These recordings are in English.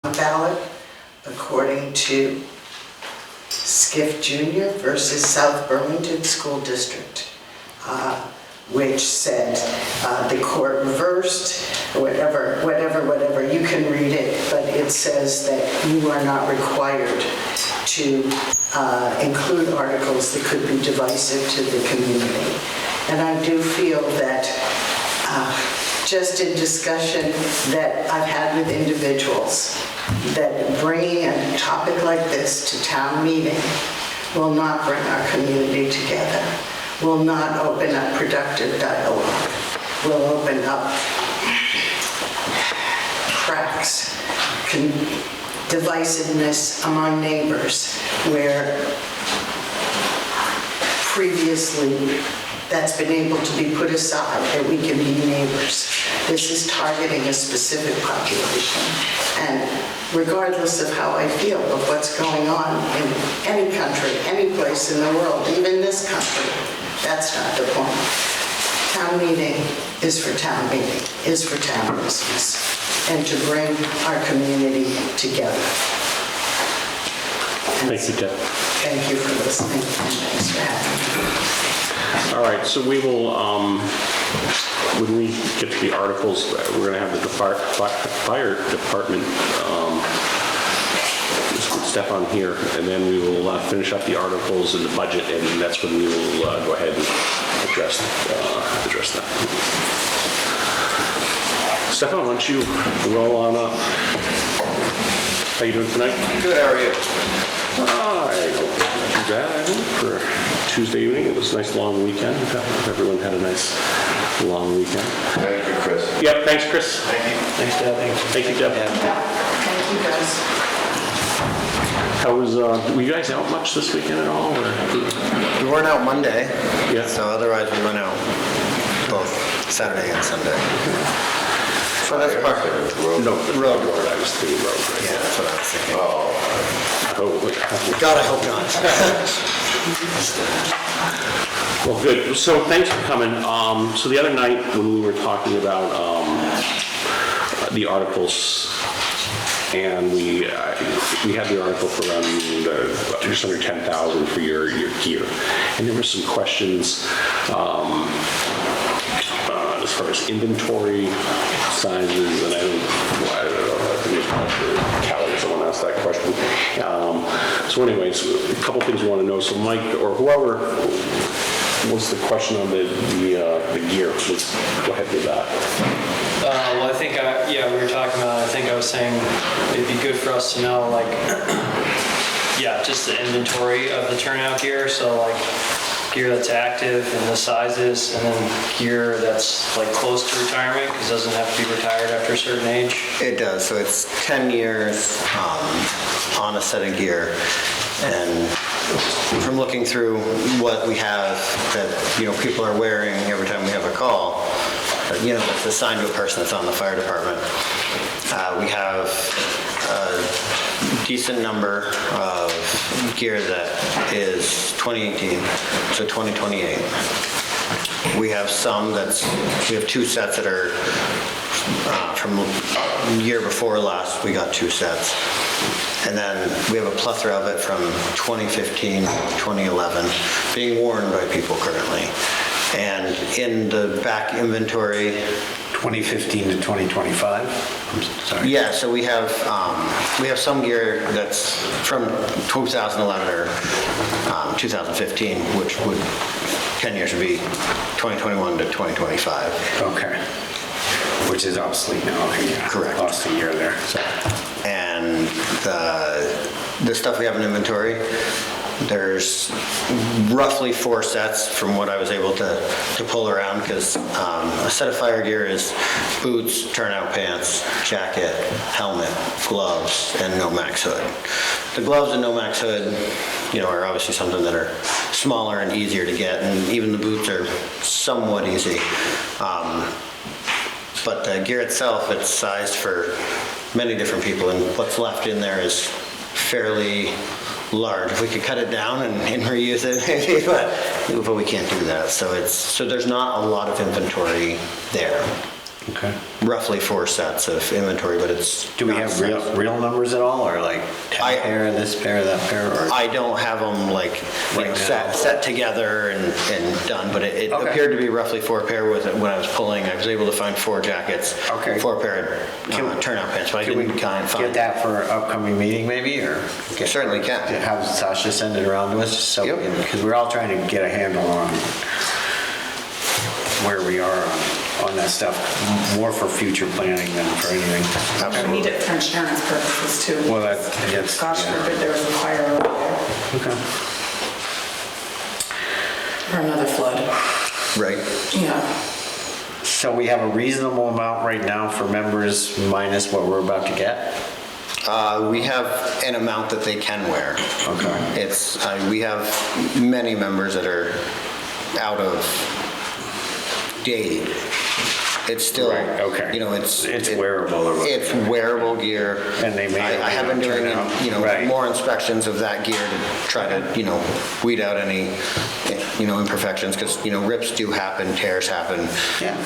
ballot according to Skiff Jr. versus South Burlington School District, which said the court reversed, whatever, you can read it, but it says that you are not required to include articles that could be divisive to the community. And I do feel that just in discussion that I've had with individuals, that bringing a topic like this to town meeting will not bring our community together, will not open up productive dialogue, will open up cracks, divisiveness among neighbors, where previously that's been able to be put aside, that we can be neighbors. This is targeting a specific population. And regardless of how I feel of what's going on in any country, any place in the world, even this country, that's not the point. Town meeting is for town meeting, is for town business, and to bring our community together. And thank you, Deb. Thank you for listening, and thanks for having me. All right, so we will, when we get to the articles, we're going to have the fire department step on here, and then we will finish up the articles and the budget, and that's when we will go ahead and address that. Stefan, why don't you roll on up? How you doing tonight? Good, how are you? Not too bad, I think, for Tuesday evening. It was a nice long weekend. Everyone had a nice long weekend. Thank you, Chris. Yep, thanks, Chris. Thank you. Thanks, Deb. Thank you, Deb. Thank you, guys. How was, were you guys out much this weekend at all? Or? We weren't out Monday, Yeah. so otherwise we went out both Saturday and Sunday. For the most part, No, road, I was thinking road. Right? yeah, that's what I was thinking. Oh, God, I hope not. well, good. So thanks for coming. So the other night when we were talking about the articles, and we had the article for around just under 10,000 for your gear, and there were some questions as far as inventory sizes, and I don't know, I think it was probably Callie, someone asked that question. So anyways, a couple things we want to know. So Mike, or whoever was the question on the gear, let's go ahead with that. Well, I think, we were talking about, I think I was saying it'd be good for us to know, like, just the inventory of the turnout gear. So like gear that's active and the sizes, and then gear that's like close to retirement because it doesn't have to be retired after a certain age. It does, so it's 10 years on a set of gear. And from looking through what we have that, people are wearing every time we have a call, it's assigned to a person that's on the fire department. We have a decent number of gear that is 2018 to 2028. We have we have two sets that are from the year before last, we got two sets. And then we have a plethora of it from 2015, 2011, being worn by people currently. And in the back inventory, 2015 to 2025? I'm sorry. Yeah, so we have some gear that's from 2011 or 2015, which would 10 years would be 2021 to 2025. Okay. Which is obsolete now. Yeah. Correct. Lost a year there. So. And the stuff we have in inventory, there's roughly 4 sets from what I was able to pull around, because a set of fire gear is boots, turnout pants, jacket, helmet, gloves, and no max hood. The gloves and no max hood, are obviously something that are smaller and easier to get, and even the boots are somewhat easy. But the gear itself, it's sized for many different people, and what's left in there is fairly large. If we could cut it down and reuse it, maybe, but we can't do that. So there's not a lot of inventory there. Okay. roughly 4 sets of inventory, but it's. Do we have real numbers at all, or like 10 pair, this pair, that pair, or? I don't have them like Right now. set together and done, but it Okay. appeared to be roughly 4 pair with it. When I was pulling, I was able to find 4 jackets. Okay. 4 pair turnout pants, but I Can we didn't find. get that for an upcoming meeting maybe, or? Certainly can. Have Sasha send it around to us, so we Yep. can, because we're all trying to get a handle on where we are on that stuff, more for future planning than for anything. We need it for insurance purposes too. Well, that's, Gosh yeah. forbid there was a fire over there Okay. or another flood. Right. Yeah. So we have a reasonable amount right now for members minus what we're about to get? We have an amount that they can wear. Okay. We have many members that are out of date. It's still, Right, okay. It's wearable or whatever. It's wearable gear. And they may or may I have been not doing, turn out. Right. more inspections of that gear to try to, weed out any, imperfections, because, rips do happen, tears happen. Yeah.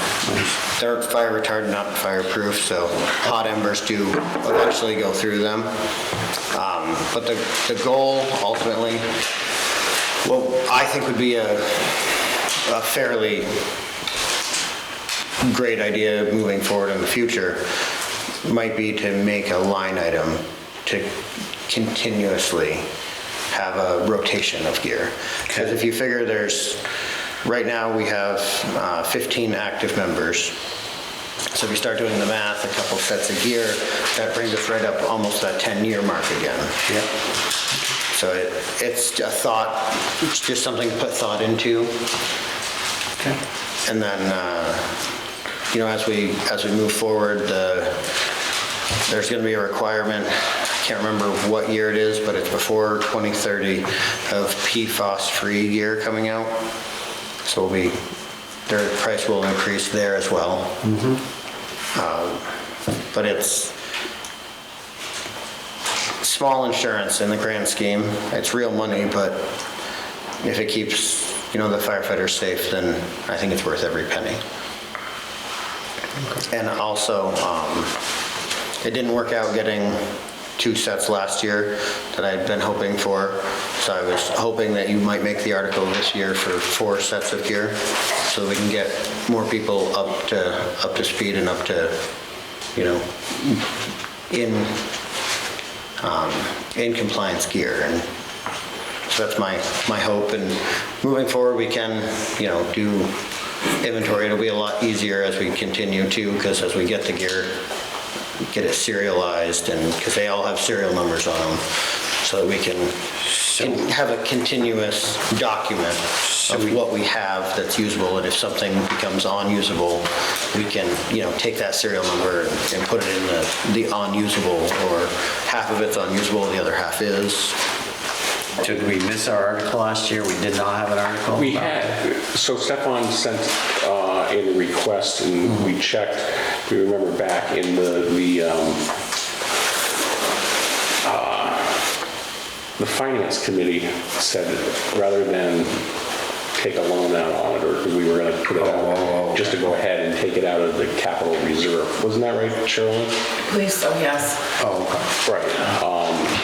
They're fire retardant, not fireproof, so hot embers do eventually go through them. But the goal ultimately, what I think would be a fairly great idea moving forward in the future might be to make a line item to continuously have a rotation of gear. Because if you figure right now we have 15 active members. So if you start doing the math, a couple sets of gear, that brings us right up almost that 10-year mark again. Yep. So it's a thought, it's just something to put thought into. Okay. And then, as we move forward, there's going to be a requirement, I can't remember what year it is, but it's before 2030, of PFAS-free gear coming out. So their price will increase there as well. But it's small insurance in the grand scheme. It's real money, but if it keeps, the firefighters safe, then I think it's worth every penny. And also, it didn't work out getting 2 sets last year that I'd been hoping for. So I was hoping that you might make the article this year for 4 sets of gear, so we can get more people up to speed and up to, in compliance gear. And so that's my hope. And moving forward, we can, do inventory. It'll be a lot easier as we continue to, because as we get the gear, get it serialized, and because they all have serial numbers on them, so that we can have a continuous document of what we have that's usable, and if something becomes unusable, we can, take that serial number and put it in the unusable, or half of it's unusable, the other half is. Did we miss our article last year? We did not have an article? We had, so Stefan sent in a request, and we checked, if we remember back in the finance committee said rather than take a loan out on it, or because we were going to put it out, just to go ahead and take it out of the capital reserve. Wasn't that right, Sherilyn? I believe so, yes. Oh, okay. Right.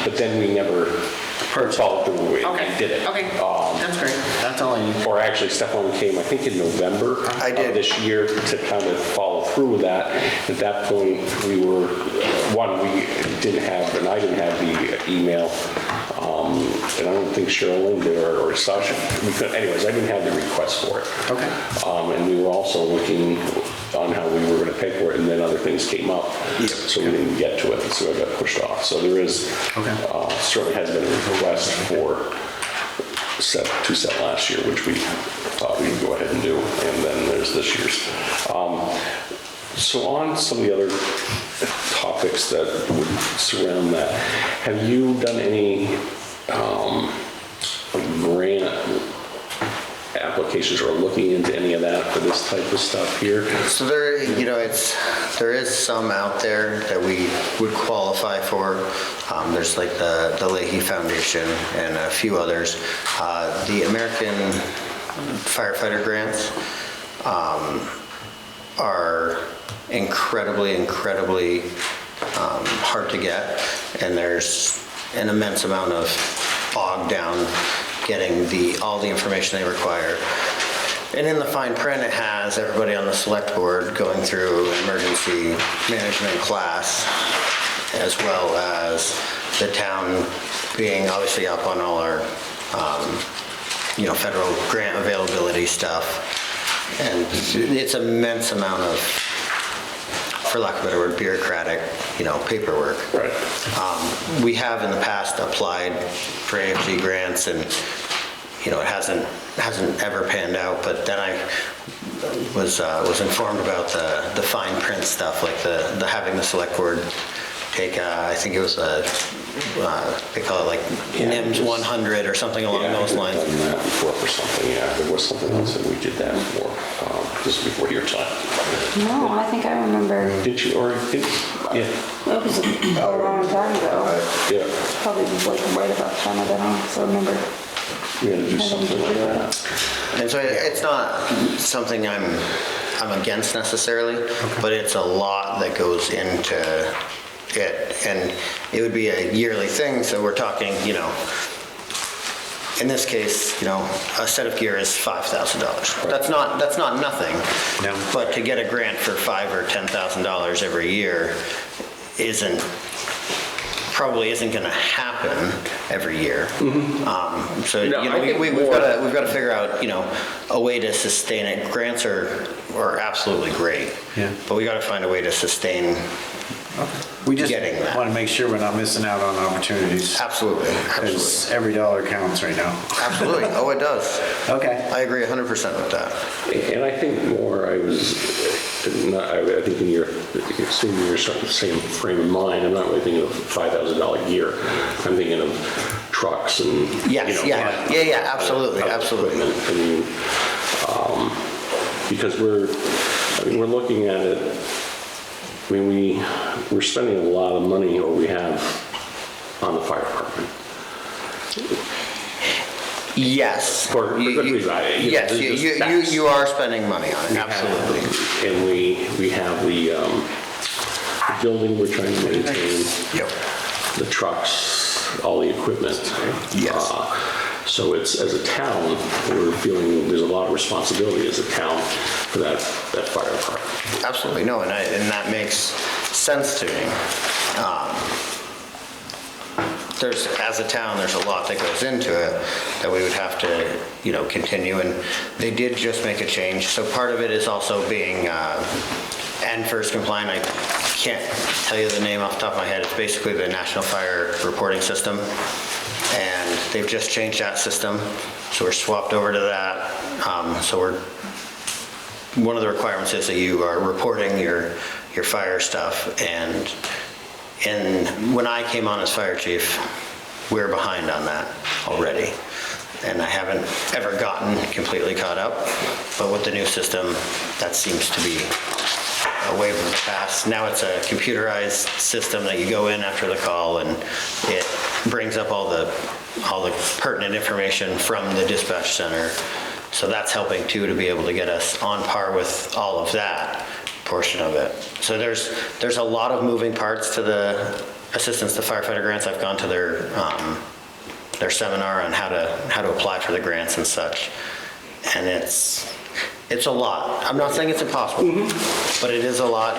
But then we never followed through and did it. Okay, that's great. That's all I need. Or actually, Stefan came, I think, in November I did. of this year to kind of follow through with that. At that point, we were, we didn't have, and I didn't have the email, and I don't think Sherilyn did, or Sasha. Anyways, I didn't have the request for it. Okay. And we were also looking on how we were going to pay for it, and then other things came up. Yep. So we didn't get to it, and so it got pushed off. So there is, certainly has been a request for 2 set last year, which we thought we'd go ahead and do, and then there's this year's. So on some of the other topics that would surround that, have you done any grant applications or looking into any of that for this type of stuff here? So there is some out there that we would qualify for. There's like the Leahy Foundation and a few others. The American firefighter grants are incredibly hard to get, and there's an immense amount of bog down getting all the information they require. And in the fine print, it has everybody on the select board going through an emergency management class, as well as the town being obviously up on all our, federal grant availability stuff. And it's immense amount of, for lack of a better word, bureaucratic, paperwork. Right. We have in the past applied for AFG grants, and it hasn't ever panned out. But then I was informed about the fine print stuff, like the having the select board take I think it was they call it like NIMS 100 or something along those lines. I've done that before for something. Yeah, there was something else that we did that for just before your time. No, I think I remember. Did you or did? Yeah. It was a long time ago. Yeah. Probably like right about the time I got home, so I remember. We had to do something like that. And so it's not something I'm against necessarily, but it's a lot that goes into it, and it would be a yearly thing. So we're talking, in this case, a set of gear is $5,000. That's not nothing. No. But to get a grant for $5,000 or $10,000 every year probably isn't going to happen every year. So we've got to figure out a way to sustain it. Grants are absolutely great, but we got to find a way to sustain. We just Getting that. want to make sure we're not missing out on opportunities. Absolutely. Because every dollar counts right now. Absolutely. Oh, it does. Okay. I agree 100% with that. And I think I think in your same frame of mind, I'm not really thinking of $5,000 gear. I'm thinking of trucks and Yes. Yeah. Absolutely. Absolutely. I mean, because we're looking at it. I mean, we're spending a lot of money, or we have, on the fire department. Yes. For good reason. Yes, you are spending money on it, absolutely. And we have the building we're trying to maintain. Yep. The trucks, all the equipment. Yes. So it's, as a town, we're feeling there's a lot of responsibility as a town for that fire department. Absolutely, no, and that makes sense to me. As a town, there's a lot that goes into it that we would have to, continue, and they did just make a change. So part of it is also being first compliant. I can't tell you the name off the top of my head. It's basically the National Fire Reporting System, and they've just changed that system, so we're swapped over to that. One of the requirements is that you are reporting your fire stuff, and when I came on as fire chief, we were behind on that already, and I haven't ever gotten completely caught up, but with the new system, that seems to be a wave of the past. Now it's a computerized system that you go in after the call, and it brings up all the pertinent information from the dispatch center. So that's helping too, to be able to get us on par with all of that portion of it. So there's a lot of moving parts to the assistance to firefighter grants. I've gone to their seminar on how to apply for the grants and such, and it's a lot. I'm not saying it's impossible, but it is a lot.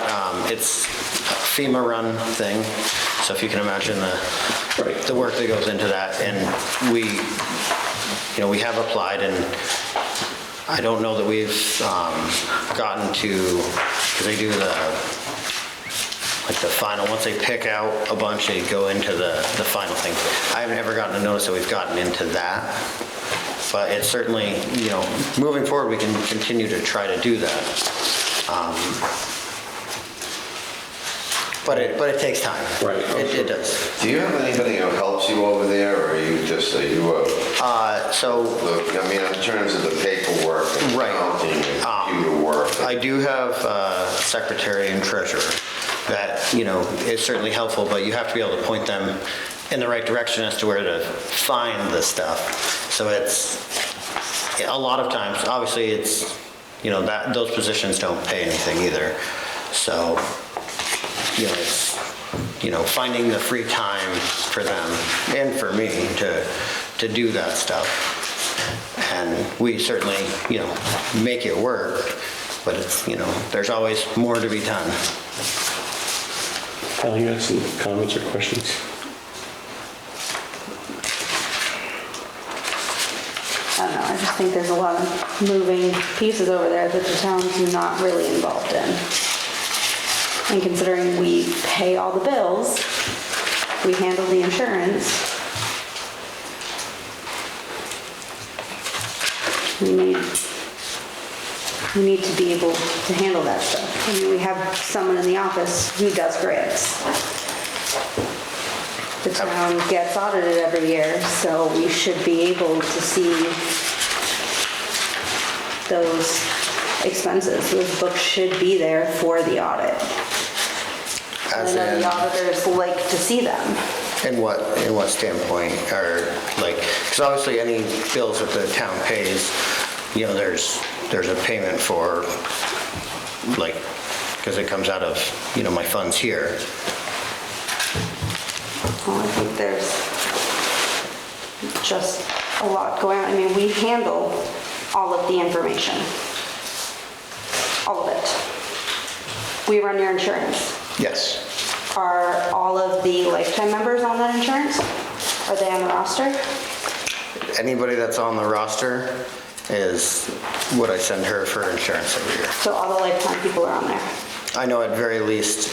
It's a FEMA run thing, so if you can imagine the work that goes into that, and we have applied, and I don't know that we've gotten to, because they do the final, once they pick out a bunch, they go into the final thing. I haven't ever gotten a notice that we've gotten into that, but it's certainly, moving forward, we can continue to try to do that. But it takes time. Right. It does. Do you have anybody who helps you over there, or are you just in terms of the paperwork and Right. accounting and computer work? I do have a secretary and treasurer that, is certainly helpful, but you have to be able to point them in the right direction as to where to find the stuff. So it's, a lot of times, obviously it's those positions don't pay anything either. So, it's, finding the free time for them and for me to do that stuff. And we certainly, make it work, but it's, there's always more to be done. Al, you have some comments or questions? I don't know, I just think there's a lot of moving pieces over there that the town's not really involved in. And considering we pay all the bills, we handle the insurance, we need to be able to handle that stuff. I mean, we have someone in the office who does grants. The town gets audited every year, so we should be able to see those expenses. Those books should be there for the audit. As I know in, the auditors like to see them. in what standpoint, or because obviously any bills that the town pays, there's a payment for, because it comes out of, my funds here. Well, I think there's just a lot going on. I mean, we handle all of the information. All of it. We run your insurance. Yes. Are all of the lifetime members on that insurance? Are they on the roster? Anybody that's on the roster is what I send her for insurance every year. So all the lifetime people are on there. I know at very least,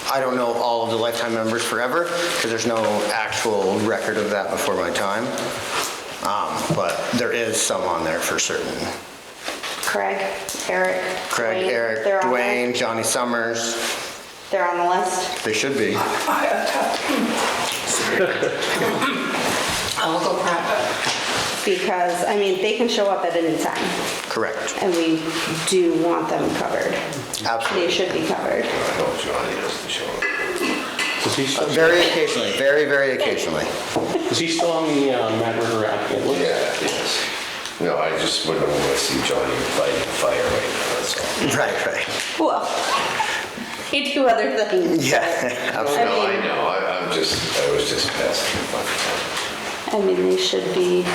I don't know all of the lifetime members forever, because there's no actual record of that before my time. But there is some on there for certain. Craig, Eric, Craig, Dwayne, Eric, they're on there? Dwayne, Johnny Summers, They're on the list? they should be. I'll go private. Because, I mean, they can show up at any time, Correct. and we do want them covered. They Absolutely. should be covered. I hope Johnny doesn't show up. Is he still, Very occasionally, very, very occasionally. is he still on the Mad River applicant list? Yeah, yes. No, I just wouldn't want to see Johnny fighting fire right now, that's all. Right. Well, they do other things. Yeah, No, absolutely. I know, I was just passing the fun. I mean, they should be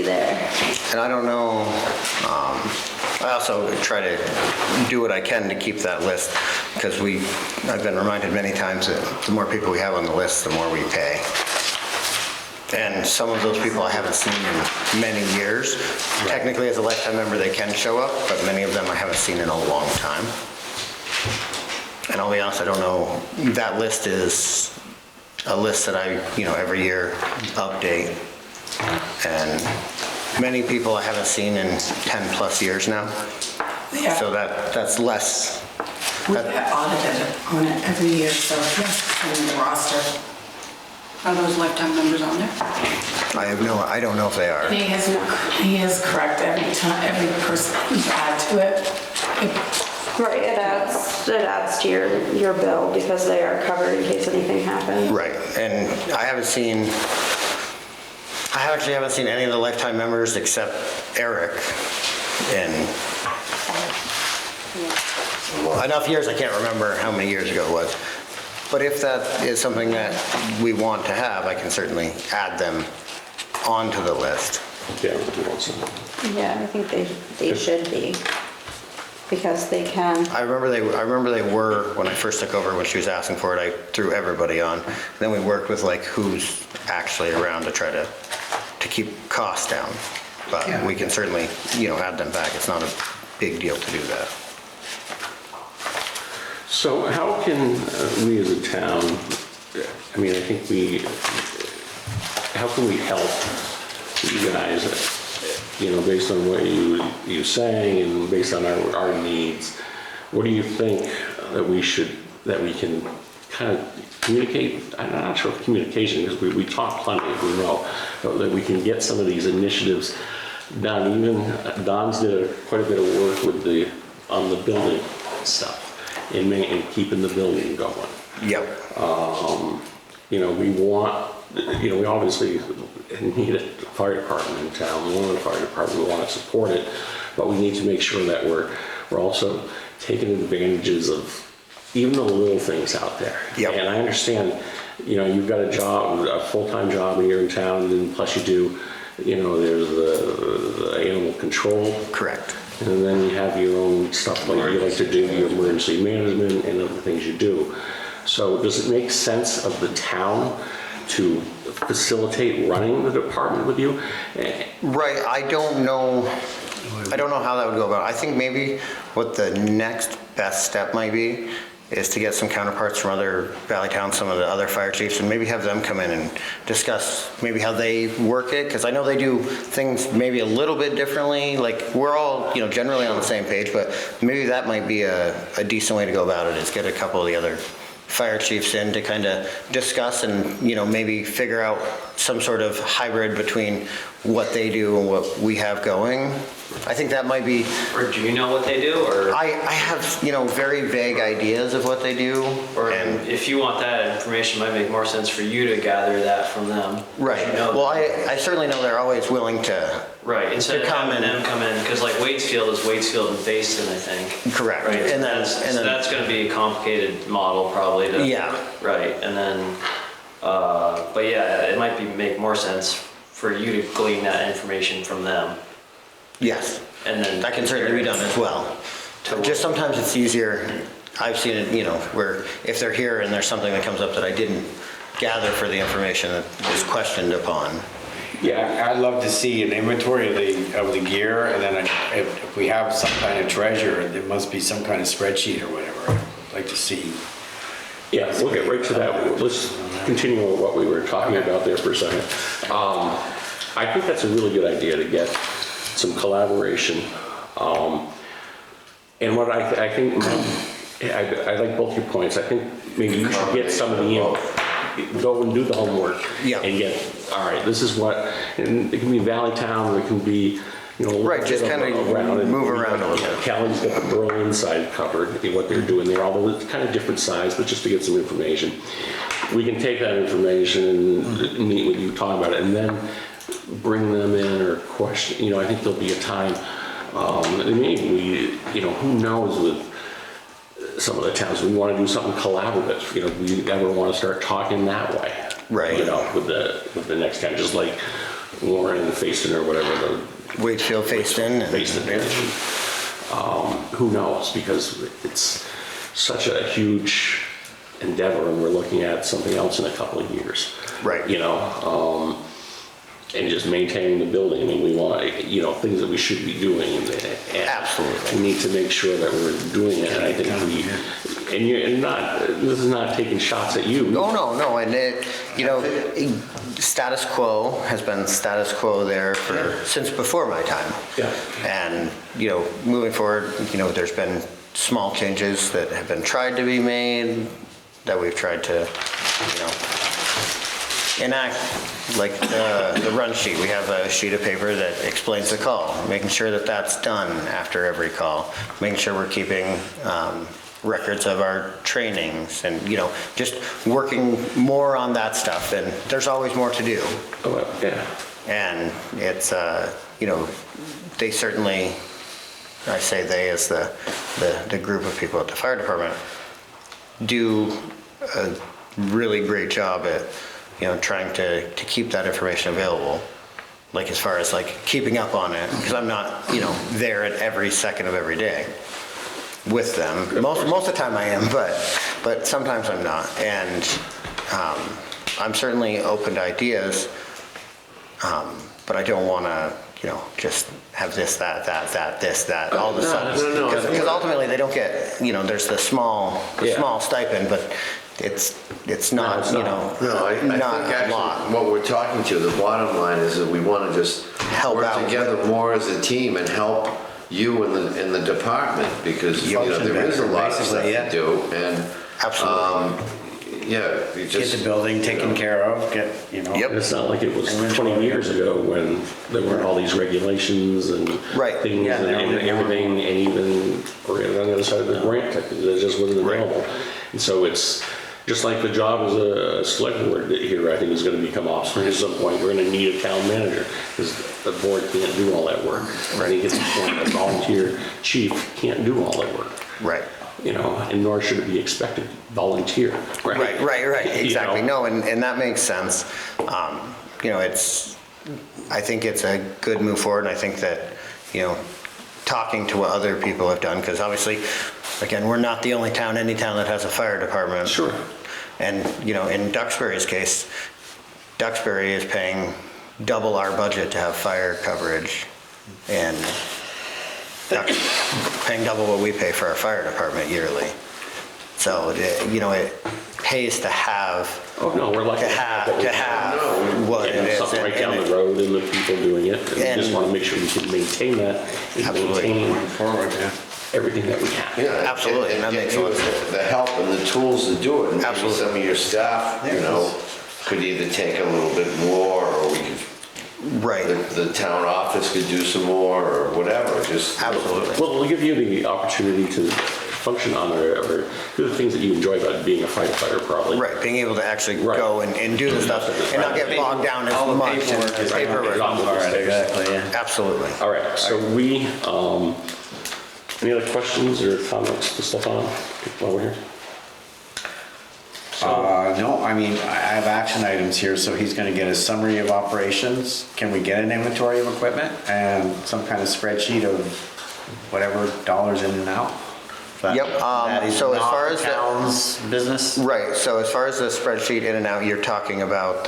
there. And I don't know, I also try to do what I can to keep that list, because I've been reminded many times that the more people we have on the list, the more we pay. And some of those people I haven't seen in many years. Technically, as a lifetime member, they can show up, but many of them I haven't seen in a long time. And I'll be honest, I don't know, that list is a list that I, every year update. And many people I haven't seen in 10 plus years now. Yeah. So that's less. We get audited on it every year, so yes, on the roster. Are those lifetime members on there? I don't know if they are. He is correct every time, every person we add to it. Right, it adds to your bill because they are covered in case anything happens. Right, and I actually haven't seen any of the lifetime members except Eric in enough years, I can't remember how many years ago it was. But if that is something that we want to have, I can certainly add them onto the list. Yeah, he wants to. Yeah, I think they should be, because they can. I remember they were, when I first took over, when she was asking for it, I threw everybody on. Then we worked with who's actually around to try to keep costs down. But we can certainly, add them back. It's not a big deal to do that. So how can we as a town, I think how can we help you guys, based on what you're saying and based on our needs? What do you think that we can kind of communicate? I'm not sure if communication, because we talk plenty, if we know, but that we can get some of these initiatives done. Even Don's did quite a bit of work on the building stuff. And keeping the building going. Yep. We want we obviously need a fire department in town. We want a fire department, we want to support it, but we need to make sure that we're also taking advantages of even the little things out there. Yep. And I understand, you've got a job, a full-time job here in town, and plus you do, there's the animal control. Correct. And then you have your own stuff like you like to do, your emergency management and other things you do. So does it make sense of the town to facilitate running the department with you? Right, I don't know how that would go about. I think maybe what the next best step might be is to get some counterparts from other valley towns, some of the other fire chiefs, and maybe have them come in and discuss maybe how they work it, because I know they do things maybe a little bit differently. Like, we're all, generally on the same page, but maybe that might be a decent way to go about it, is get a couple of the other fire chiefs in to kind of discuss and, maybe figure out some sort of hybrid between what they do and what we have going. I think that might be. Or do you know what they do, or? I have, very vague ideas of what they do. Or if you want that information, it might make more sense for you to gather that from them. Right. Well, I certainly know they're always willing to. Right, instead of having them come in, because like Waitsfield is Waitsfield and Facein, I think. Correct. Right, And so then that's gonna be a complicated model probably to. Yeah. Right, and then, but yeah, it might make more sense for you to glean that information from them. yes, And then. that can certainly be done as well. Just sometimes it's easier. I've seen it, where if they're here and there's something that comes up that I didn't gather for the information that is questioned upon. Yeah, I'd love to see an inventory of the gear, and then if we have some kind of treasure, there must be some kind of spreadsheet or whatever. I'd like to see. Yeah, we'll get right to that. Let's continue with what we were talking about there for a second. I think that's a really good idea to get some collaboration. And what I think, I like both your points. I think maybe you should get some of the go and do the homework. Yeah. And get, all right, this is what, and it can be Valley Town, or it can be, Right, just kind of move around a little bit. Callie's got the Berlin side covered, what they're doing there, although it's kind of different size, but just to get some information. We can take that information and meet with you, talk about it, and then bring them in or question, I think there'll be a time, and maybe we, who knows with some of the towns, we want to do something collaborative, we ever want to start talking that way. Right. With the next guy, just like Warren and Facein or whatever, the Waitsfield Facein. Who knows, because it's such a huge endeavor, and we're looking at something else in a couple of years. Right. And just maintaining the building. I mean, we want, things that we should be doing. And Absolutely. we need to make sure that we're doing it. And I think this is not taking shots at you. Oh, no, and status quo has been status quo there since before my time. Yeah. And, moving forward, there's been small changes that have been tried to be made, that we've tried to, enact, like the run sheet. We have a sheet of paper that explains the call, making sure that that's done after every call, making sure we're keeping records of our trainings, and just working more on that stuff. And there's always more to do. Oh, yeah. And it's they certainly, I say they as the group of people at the fire department, do a really great job at trying to keep that information available, like as far as like keeping up on it, because I'm not there at every second of every day with them. Most of the time I am, but sometimes I'm not. And I'm certainly open to ideas, but I don't want to just have this, that, all of a sudden. No. Because ultimately they don't get, there's the small stipend, but it's not, No, I think not a actually lot. what we're talking to, the bottom line is that we want to just Help work out together with- more as a team and help you in the department, because there is a lot of stuff Basically, yeah. to do, and Absolutely. you Get just the building taken care of, Yep. It's not like it was 20 years ago when there weren't all these regulations and Right. things Yeah, and everything, and even on the other side of the grant, it just wasn't available. And so it's, Just like the job as a select board here, I think is gonna become obsolete at some point. We're gonna need a town manager, because the board can't do all that work. I think it's the point, a volunteer chief can't do all that work. Right. You know, and nor should it be expected, volunteer. Right, exactly. You know? No, and that makes sense. You know, I think it's a good move forward, and I think that, you know, talking to what other people have done, because obviously, again, we're not the only town, any town that has a fire department. Sure. And, you know, in Duxbury's case, Duxbury is paying double our budget to have fire coverage, and paying double what we pay for our fire department yearly. So, you know, it pays to have, Oh, no, we're lucky. to have what it And is. something right and down it- the road and the people doing it. And we just And- wanna make sure we can maintain that and Absolutely. maintain Forward, yeah. everything that we have. Yeah, Absolutely, and that makes get you a lot of sense. the help and the tools to do it. And maybe Absolutely. some of your staff, you know, could either take a little bit more, or we could, Right, the town office could do some more, or whatever, just. absolutely. Well, we'll give you the opportunity to function on or do the things that you enjoy about being a firefighter, probably. Right, being able to actually Right. go and do the stuff and not get bogged down as All the much in paperwork is paperwork. All right, Exactly, yeah. Absolutely. All right, so we, any other questions or comments to Stefan while we're here? No, I mean, I have action items here, so he's gonna get a summary of operations. Can we get an inventory of equipment and some kind of spreadsheet of whatever dollars in and out? Yep, That is so as not far the as the- town's business? Right, so as far as the spreadsheet in and out, you're talking about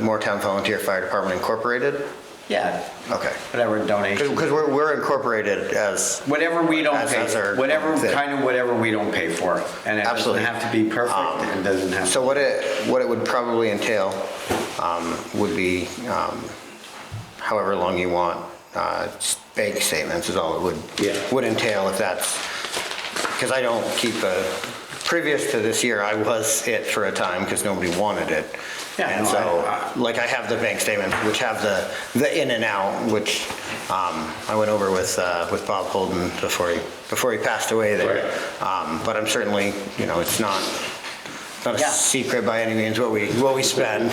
Moretown Volunteer Fire Department Incorporated? Yeah, Okay. whatever donation. Because we're incorporated as, Whatever we don't As our pay, whatever, thing. kind of whatever we don't pay for. And it doesn't Absolutely. have to be perfect, it doesn't have to. so what it would probably entail would be however long you want, bank statements is all it Yeah. would entail if that's, because I don't keep previous to this year, I was it for a time because nobody wanted it. Yeah, And no, so, I- like I have the bank statements, which have the in and out, which I went over with Bob Holden before he passed away there. But I'm certainly, you know, it's not a Yeah. secret by any means what we spend.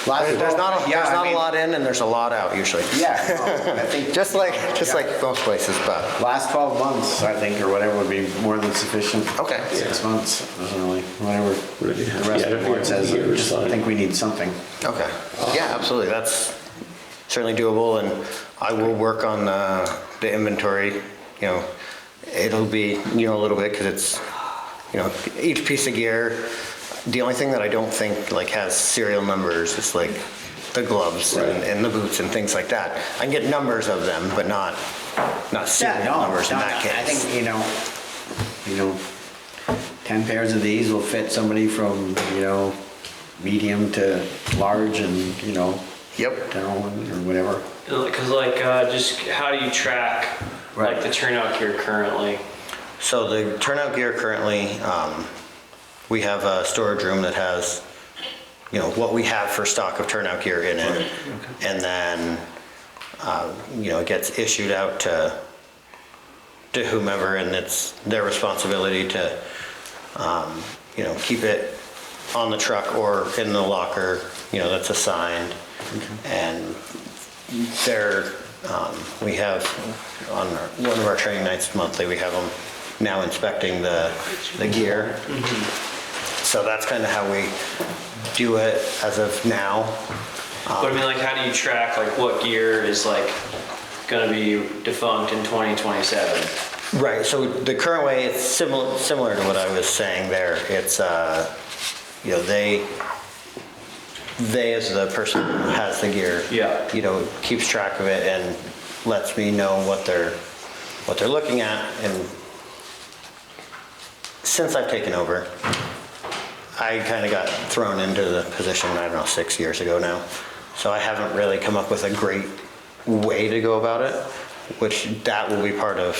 Lots of- There's not yeah, I a mean- lot in and there's a lot out usually. Yeah, no, I think. Just like most places, but. Last 12 months, I think, or whatever would be more than sufficient. Okay. 6 months, doesn't really, whatever Whatever you have. the rest Yeah, of the board says. I years, just fine. think we need something. Okay, yeah, absolutely, that's certainly doable, and I will work on the inventory, you know, it'll be, you know, a little bit, because it's, you know, each piece of gear, the only thing that I don't think like has serial numbers is like the gloves and the boots and things like that. I can get numbers of them, but not serial numbers in that case. I think, you know, 10 pairs of these will fit somebody from, you know, medium to large and, you know, Yep. down or whatever. Because just how do you track like the turnout gear currently? So the turnout gear currently, we have a storage room that has, you know, what we have for stock of turnout gear in it. And then, you know, it gets issued out to whomever, and it's their responsibility to, you know, keep it on the truck or in the locker, you know, that's assigned. And we have, on one of our training nights monthly, we have them now inspecting the gear. So that's kind of how we do it as of now. But I mean, like, how do you track like what gear is like gonna be defunct in 2027? Right, so the current way, it's similar to what I was saying there. It's, you know, they as the person who has the gear, Yeah. you know, keeps track of it and lets me know what they're looking at. And since I've taken over, I kind of got thrown into the position, I don't know, 6 years ago now. So I haven't really come up with a great way to go about it, which that will be part of,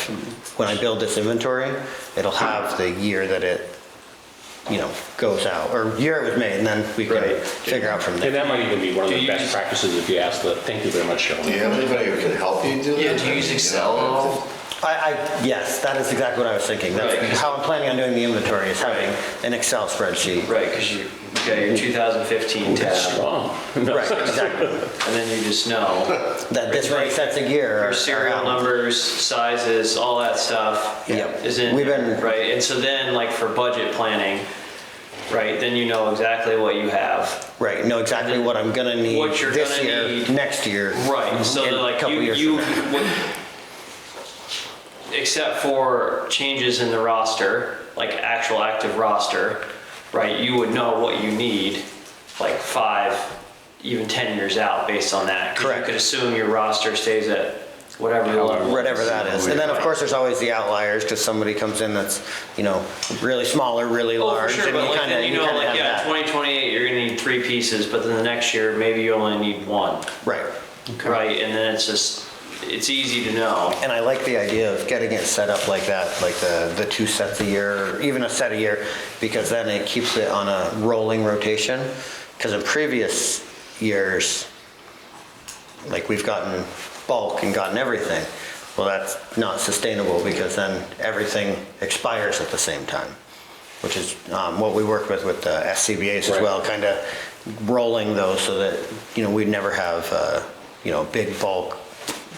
when I build this inventory, it'll have the year that it, you know, goes out, or year it was made, and then we can Right. figure out from And there. that might even be one of Do the you best practices if you ask the, thank you very much, Shelley. Do you have anybody who can help you do that? Yeah, do you use Excel at all? Yes, that is exactly what I was thinking. That's Right. how I'm planning on doing the inventory, is having an Excel spreadsheet. Right, because you got your 2015 That's tab, strong. Right, exactly. and then you just know That this many sets a gear. your serial numbers, sizes, all that stuff Yep. is in We've there, been- right? And so then, like for budget planning, right, then you know exactly what you have. Right, know exactly what I'm gonna need What you're this gonna year, need. next year. Right, so and that a like couple years you, from now. except for changes in the roster, like actual active roster, right, you would know what you need like 5, even 10 years out based on that. 'Cause Correct. you could assume your roster stays at whatever level. Whatever that is. And then, of course, there's always the outliers, because somebody comes in that's, really small or really Oh, for large. sure, and but you like kinda- then you know, kinda like, have yeah, that. 2028, you're gonna need 3 pieces, but then the next year, maybe you only need 1, Right. right? And then it's easy to know. And I like the idea of getting it set up like that, like the 2 sets a year, or even a set a year, because then it keeps it on a rolling rotation. Because in previous years, like we've gotten bulk and gotten everything. Well, that's not sustainable, because then everything expires at the same time, which is what we work with the SCBA's as Right. well, kind of rolling those so that, we'd never have, big bulk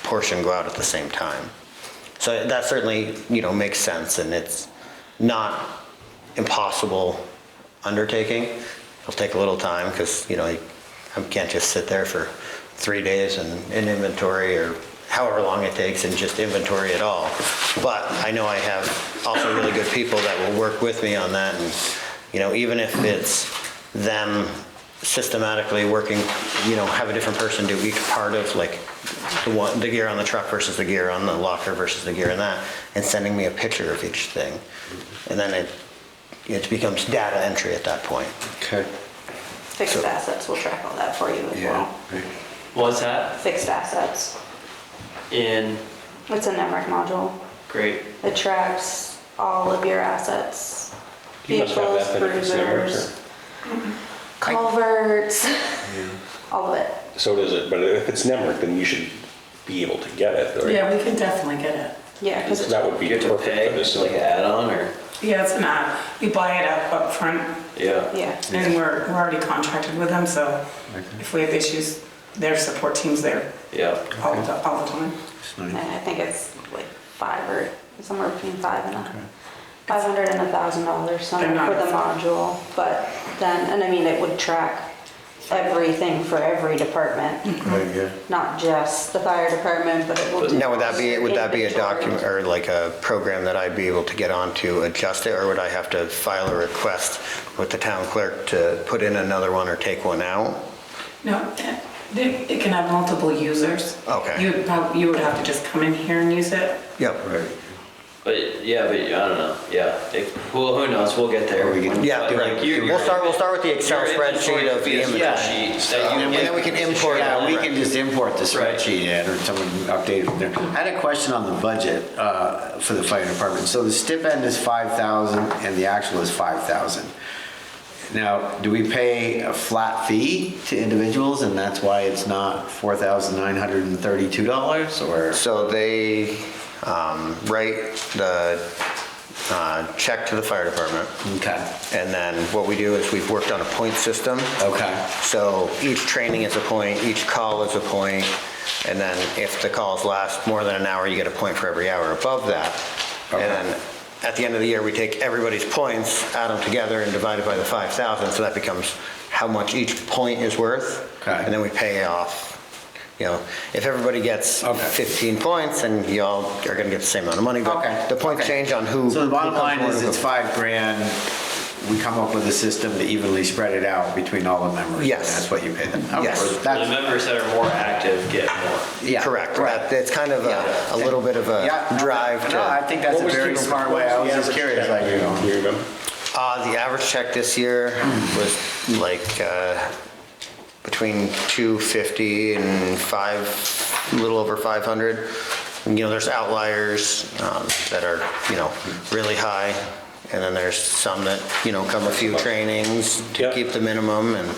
portion go out at the same time. So that certainly, makes sense, and it's not impossible undertaking. It'll take a little time, because, I can't just sit there for 3 days and in inventory, or however long it takes, and just inventory it all. But I know I have also really good people that will work with me on that, and, even if it's them systematically working, have a different person do each part of, like, the gear on the truck versus the gear on the locker versus the gear in that, and sending me a picture of each thing. And then it becomes data entry at that point. Okay. Fixed assets will track all that for you as well. What's that? Fixed assets. In, It's a NEMRIC module. great, It tracks all of your assets. You must have Vehicles, that then if it's NEMRIC, cruisers, culverts, all of it. So does it, but if it's NEMRIC, then you should be able to get it, right? Yeah, we can definitely get it. Yeah, because So that would be you have to perfect for pay, this. like an add-on, or? Yeah, it's an add. You buy it up front, Yeah. yeah. and we're already contracted with them, so if we have issues, their support team's there Yeah. all the time. And I think it's like somewhere between $500 and $1,000 somewhere for the module. But then, and I mean, it would track everything for every department, not just the fire department, but it will do. Now, would that be a inventory. document, or like a program that I'd be able to get on to adjust it, or would I have to file a request with the town clerk to put in another one or take one out? No, it can have multiple users. Okay. You would have to just come in here and use it. Yep. But I don't know, yeah, well, who knows, we'll get there. Yeah, we'll start with the Excel spreadsheet of the inventory. And then we can import. Yeah, we can just import the Right. spreadsheet in, or someone update it from there. I had a question on the budget for the fire department. So the stipend is 5,000 and the actual is 5,000. Now, do we pay a flat fee to individuals, and that's why it's not $4,932, or? So they write the check to the fire department. Okay. And then what we do is we've worked on a point system. Okay. So each training is a point, each call is a point, and then if the calls last more than an hour, you get a point for every hour above that. Okay. And then at the end of the year, we take everybody's points, add them together, and divide it by the 5,000, so that becomes how much each point is worth. Okay. And then we pay off, if everybody gets 15 points, then you all are gonna get the same amount of money, but Okay. the points Okay. change on who. So the bottom who comes line is forward it's with $5,000. We come up with a system to evenly spread it out between all the members. Yes. And that's what you pay them. Yes. Okay. The That's- members that are more active get more. yeah. Correct. Right. It's kind of a little bit of a Yeah, drive to. No, I think that's a very smart way. I was just curious, like, Do you remember? The average check this year was like between 250 and a little over 500. There's outliers that are, really high. And then there's some that, come a few trainings to Yeah. keep the minimum, and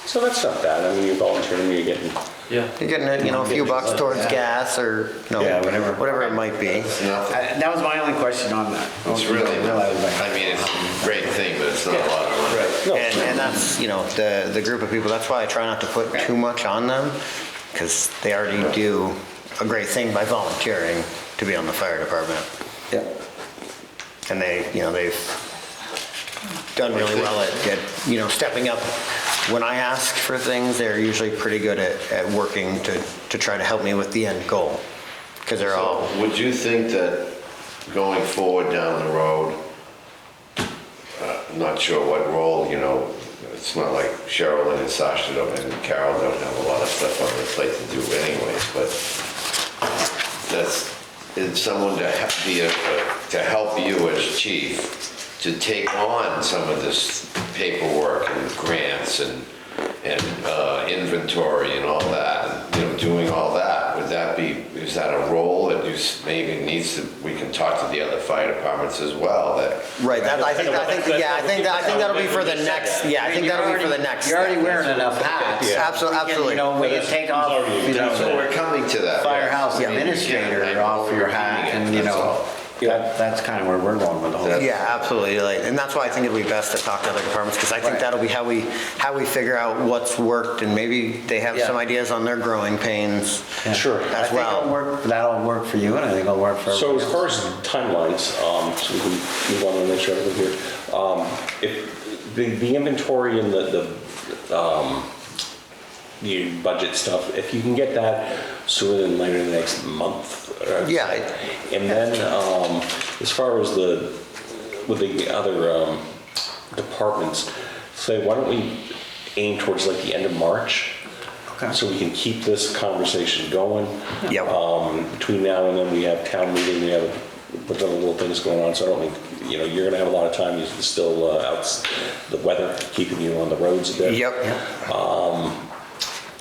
So that's not bad. I mean, you're volunteering, you're getting Yeah. You're getting, a few bucks towards gas or, Yeah, whatever. it might be. It's nothing. That was my only question on that. It's really, I mean, it's a great thing, but it's not a lot of money. And that's, the group of people, that's why I try not to put too much on them, because they already do a great thing by volunteering to be on the fire department. Yeah. And they've done really well at stepping up. When I ask for things, they're usually pretty good at working to try to help me with the end goal. Because they're all, Would you think that going forward down the road, not sure what role, it's not like Cheryl and Sasha and Carol don't have a lot of stuff on their plate to do anyways, but it's someone to to help you as chief to take on some of this paperwork and grants and inventory and all that, doing all that. Is that a role that maybe we can talk to the other fire departments as well? right, I think that'll be for the next, that'll be for the next. You're already wearing enough hats. Absolutely. When you take off, So we're coming to that. firehouse Yeah. administrator off your hat and, that's kind of where we're going with the whole. Yeah, absolutely. And that's why I think it'd be best to talk to other departments, because I think that'll be how we figure out what's worked, and maybe they have some ideas on their growing pains. Sure. As well. That'll work for you, and I think it'll work for So everybody as far as timelines, so we can move on and make sure everything here. If the inventory and the budget stuff, if you can get that sooner than later in the next month. Yeah. And then as far as with the other departments, say, why don't we aim towards like the end of March? Okay. So we can keep this conversation going. Yep. Between now and then, we have town meeting, we have a bunch of little things going on, so I don't think, you're gonna have a lot of time. You're still out, the weather keeping you on the roads a bit. Yep.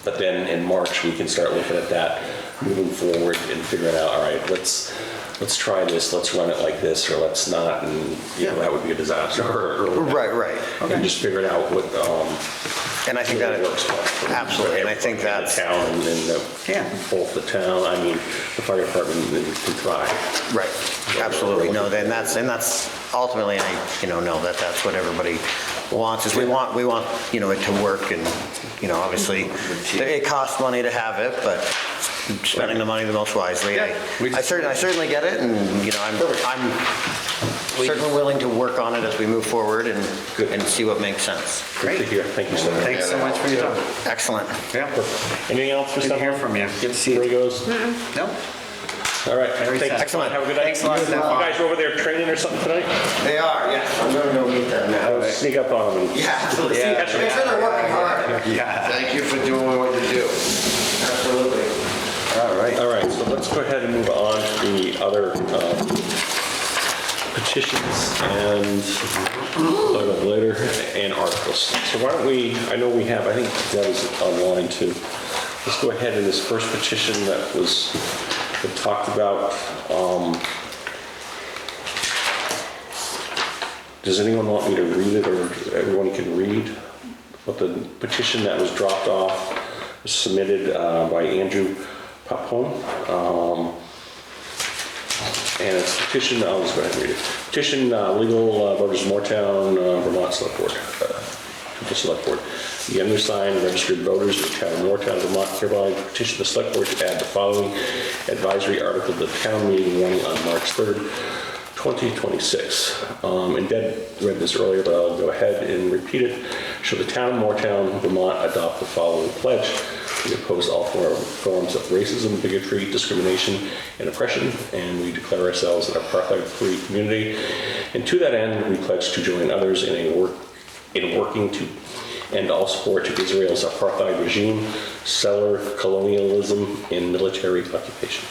But then in March, we can start looking at that, moving forward and figuring out, all right, let's try this, let's run it like this, or let's not, and, that would be a disaster. Right. And just figuring out what, And I think that works best. Absolutely, and I think The that's town and both the town, the fire department can thrive. right. Absolutely. No, then that's ultimately, that's what everybody wants, is we want it to work, and obviously it costs money to have it, but spending the money the most wisely. I certainly get it, and I'm certainly willing to work on it as we move forward and see what makes sense. Great to hear. Thank you so much. Thanks so much for your time. Excellent. Yeah. Anything else for Good to someone? hear from you. Good to see Before he you. goes? No? All right. Very Thanks. Excellent. Have a good night. Thanks a lot, You Stefan. guys are over there training or something tonight? They are, yes. I'm gonna go meet them now. Sneak up on them. Yeah, absolutely. Yeah. Make sure they're working hard. Yeah. Thank you for doing what you do. Absolutely. All right, so let's go ahead and move on to the other petitions and later and articles. So why don't we, I know we have, I think that was online too. Let's go ahead in this first petition that talked about, does anyone want me to read it, or everyone can read what the petition that was dropped off, was submitted by Andrew Papone. And it's petition, I'll just go ahead and read it. Petition legal voters of Moretown, Vermont Selectboard, the Select Board. The undersigned registered voters of the town of Moretown, Vermont hereby petition the Select Board to add the following advisory article to the town meeting warning on March 3rd, 2026. And Deb read this earlier, but I'll go ahead and repeat it. Shall the town of Moretown, Vermont adopt the following pledge? We oppose all forms of racism, bigotry, discrimination, and oppression, and we declare ourselves an apartheid-free community. And to that end, we pledge to join others in working to end all support to Israel's apartheid regime, settler colonialism, and military occupation.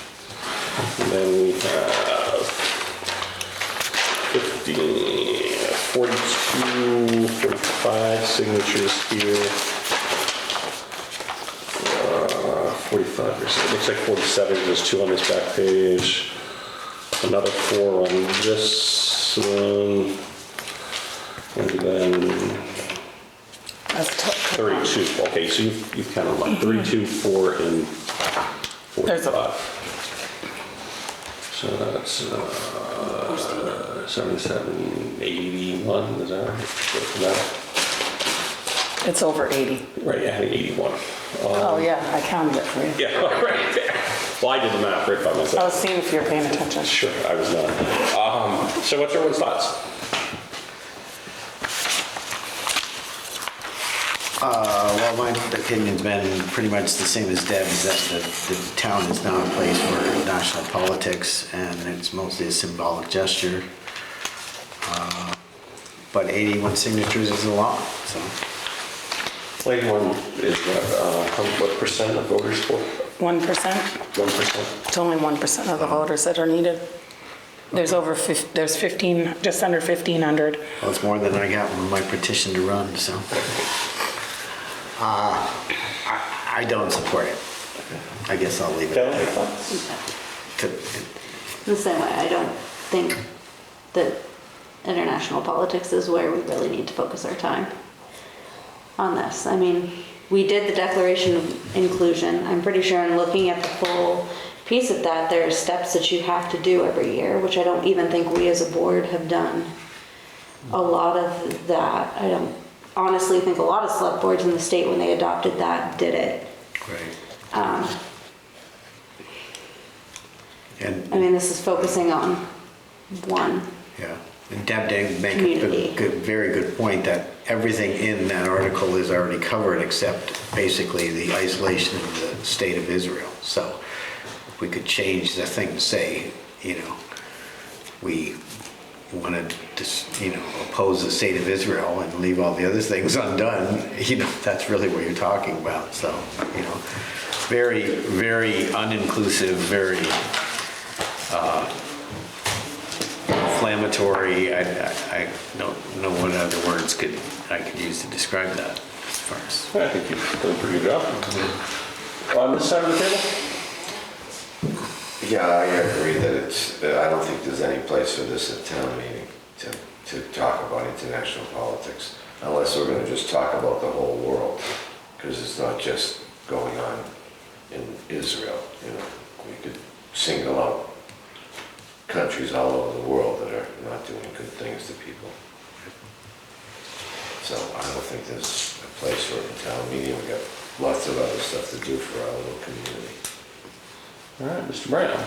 And then we have 42, 45 signatures here. 45, it looks like 47, there's 2 on this back page, another 4 on this one, and then That's 32, okay, so you've counted like 32, 4, and There's a- 45. So that's 77, 81, is that right? It's over 80. Right, yeah, I had 81. Oh, yeah, I counted it for you. Yeah, right there. Well, I did the math right by I myself. was seeing if you're paying attention. Sure, I was not. So what's everyone's thoughts? Well, my opinion's been pretty much the same as Deb's, that the town is now a place for national politics, and it's mostly a symbolic gesture. But 81 signatures is a lot, so. 81 is what percent of voters for? 1%. 1%? It's only 1% of the voters that are needed. There's there's 15, just under 1,500. Well, it's more than I got with my petition to run, so. I don't support it. I guess I'll leave it at Kelly, that. thoughts? The same way, I don't think that international politics is where we really need to focus our time on this. I mean, we did the Declaration of Inclusion. I'm pretty sure in looking at the full piece of that, there are steps that you have to do every year, which I don't even think we as a board have done a lot of that. I don't honestly think a lot of select boards in the state, when they adopted that, did it. Right. I mean, this is focusing on one. Yeah, and Deb did make Community. a very good point that everything in that article is already covered except basically the isolation of the state of Israel. So if we could change the thing to say, we want to oppose the state of Israel and leave all the other things undone, that's really what you're talking about. So, very, very uninclusive, very inflammatory. I don't know what other words I could use to describe that as far as. I think you've done a pretty good job. On this side of the table? Yeah, I agree that I don't think there's any place for this at town meeting to talk about international politics, unless we're gonna just talk about the whole world, because it's not just going on in Israel, We could single out countries all over the world that are not doing good things to people. So I don't think there's a place for it in town meeting. We've got lots of other stuff to do for our little community. All right, Mr. Brown.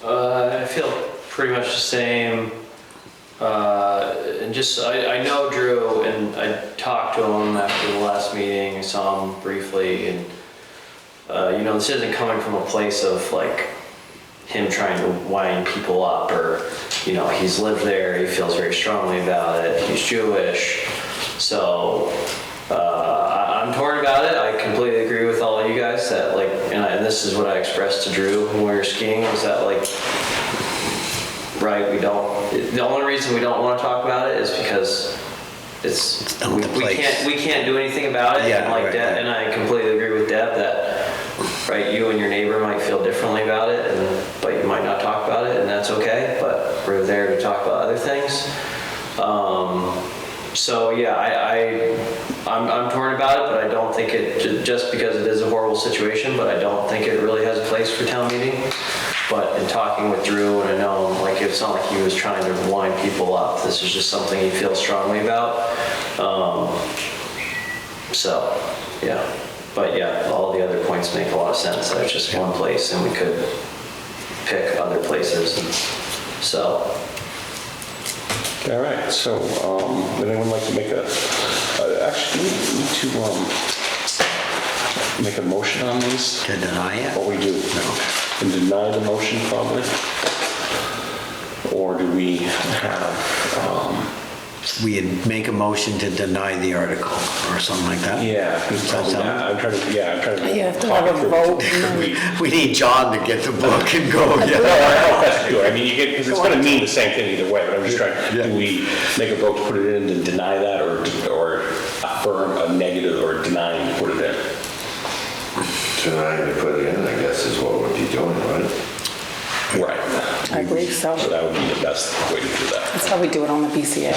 I feel pretty much the same. And just, I know Drew, and I talked to him after the last meeting, I saw him briefly, and this isn't coming from a place of like him trying to wind people up, or he's lived there, he feels very strongly about it, he's Jewish, so I'm torn about it. I completely agree with all of you guys that and this is what I expressed to Drew when we were skiing, is that right, the only reason we don't want to talk about it is because we can't do anything about it. Yeah, and right. And I completely agree with Deb that you and your neighbor might feel differently about it, but you might not talk about it, and that's okay. But we're there to talk about other things. So yeah, I'm torn about it, but I don't think just because it is a horrible situation, but I don't think it really has a place for town meeting. But in talking with Drew, and I know it's not like he was trying to wind people up. This is just something he feels strongly about. So yeah, but yeah, all the other points make a lot of sense. There's just one place, and we could pick other places, and so. All right, so would anyone like to make actually, we need to make a motion on these? To deny it? What we do? No. And deny the motion probably? Or do we have, We'd make a motion to deny the article or something like that? yeah, probably sound- not. I'm trying to. You have to talk have a through vote. We need John to get the book and go. No, I don't know if that's good. I mean, because it's going to mean the same thing either way, but I'm just trying, Yeah. do we make a vote to put it in to deny that, or affirm a negative, or denying to put it in? Trying to put it in, I guess, is what we'd be doing, right? Right. I believe so. So that would be the best way to do that. That's how we do it on the BCA.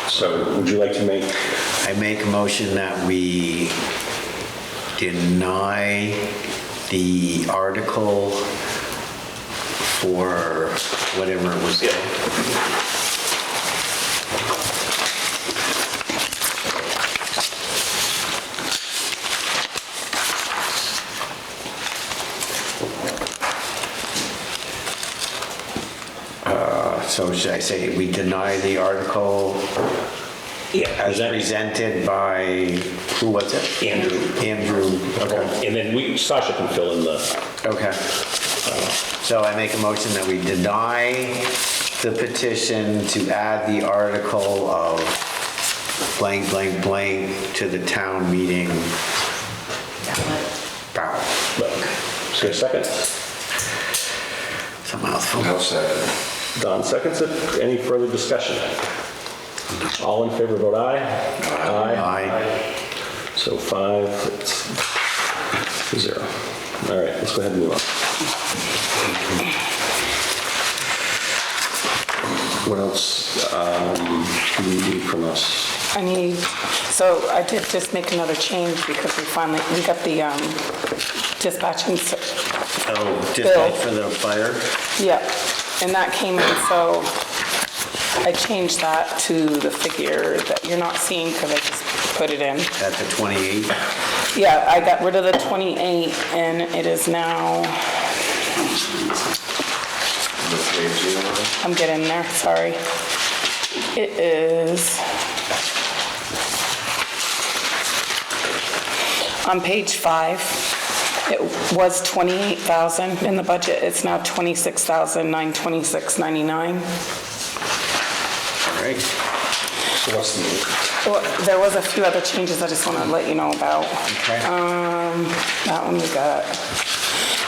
So would you like to make, I make a motion that we deny the article for whatever it was. So should I say we deny the article as presented by, who was it? Andrew. Andrew, okay. And then Sasha can fill in the, Okay. So I make a motion that we deny the petition to add the article of blank, blank, blank to the town meeting ballot. is there a second? It's a mouthful. I'll second. Don seconds it. Any further discussion? All in favor, vote aye. Aye. So 5, it's 0. All right, let's go ahead and move on. What else do you need from us? So I did just make another change because we got the dispatching. Oh, dispatch for the fire? Yeah, and that came in, so I changed that to the figure that you're not seeing because I just put it in. At the 28? Yeah, I got rid of the 28 and it is now, I'm getting there, sorry. It is, on page 5, it was 28,000 in the budget, it's now 26,926.99. All right. So what's the, Well, there was a few other changes I just want to let you know about. Okay. That one we got.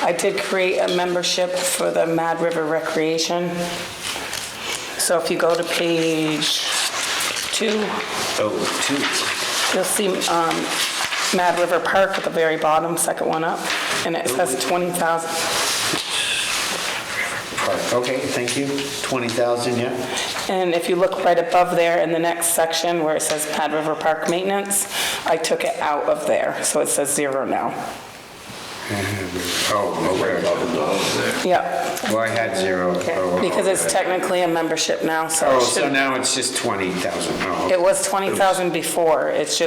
I did create a membership for the Mad River Recreation. So if you go to page 2, Oh, 2. you'll see Mad River Park at the very bottom, second one up, and it says 20,000. Okay, thank you. 20,000, yeah. And if you look right above there in the next section where it says Mad River Park Maintenance, I took it out of there, so it says 0 now. Oh, okay. Yeah, Well, I had 0. Oh, because it's technically a membership now, so Oh, it so should. now it's just 20,000. Oh, It was 20,000 before, it's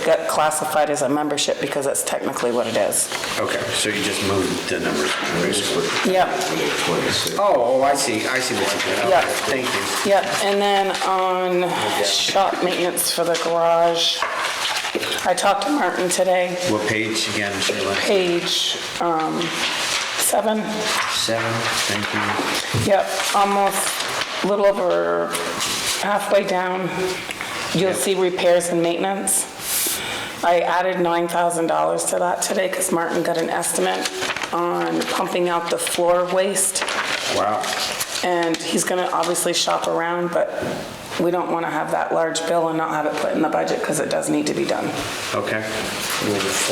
got classified as a membership because that's technically what it is. okay. So you just moved the numbers. Yeah, Oh, I see. I see what you did. Okay, Yeah. thank you. yeah, and then on shop maintenance for the garage, I talked to Martin today, What page again, Sheila? page 7. 7, thank you. Yep, almost a little over halfway down, you'll see repairs and maintenance. I added $9,000 to that today because Martin got an estimate on pumping out the floor waste. Wow. And he's gonna obviously shop around, but we don't wanna have that large bill and not have it put in the budget because it does need to be done. Okay.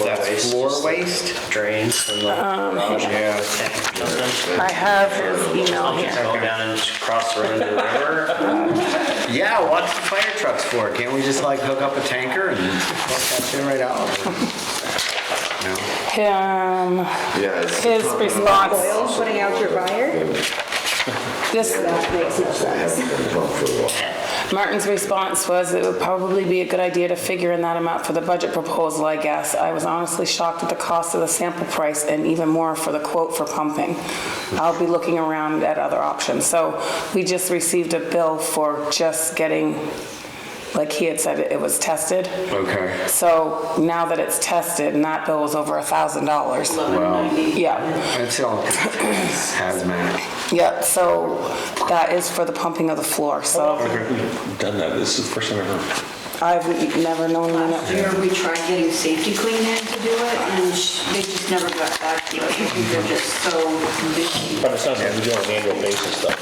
That's Floor waste? Drains from the garage. Yeah. Something. I have his email here. Go down and cross the road into the river. Yeah, what's the fire trucks for? Can't we just like hook up a tanker and plug that shit right out? No? His response, Oil putting out your fire? this, That makes no sense. Martin's response was it would probably be a good idea to figure in that amount for the budget proposal, I guess. I was honestly shocked at the cost of the sample price and even more for the quote for pumping. I'll be looking around at other options. So we just received a bill for just getting, like he had said, it was tested. Okay. So now that it's tested, and that bill was over $1,000. Well, Yeah, that's all hazmat. yeah, so that is for the pumping of the floor, so. We've done that. This is the first time I've ever I've never known when Last it. year, we tried getting Safety Clean in to do it, and they just never got back to us. I think they're just so busy. But it's not something we do on an annual basis, though. I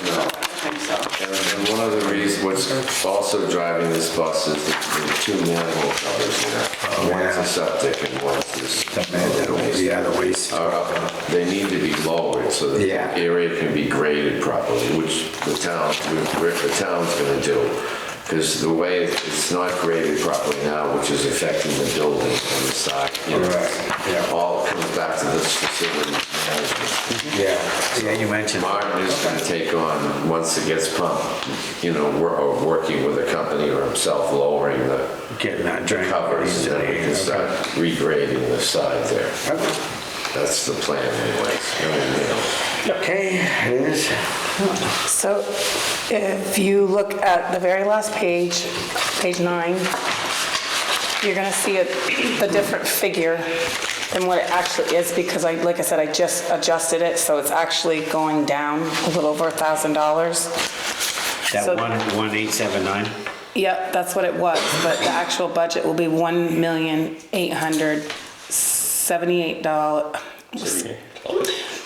think so. And one of the reasons, what's also driving this bus is the two manhole covers there. One's a septic and one's this. Yeah, the waste. They need to be lowered so that the Yeah. area can be graded properly, which the town's gonna do. Because the way it's not graded properly now, which is affecting the building on the side, you know, Yeah. all comes back to this facility management. Yeah, you mentioned. Martin is gonna take on, once it gets pumped, you know, or working with a company or himself, lowering the Getting that drain. covers, and then we can start regrading the side there. That's the plan anyways. I mean, you know. Okay, it is. So if you look at the very last page, page 9, you're gonna see the different figure than what it actually is, because like I said, I just adjusted it, so it's actually going down a little over $1,000. That So- 1,879? Yep, that's what it was, but the actual budget will be $1,878.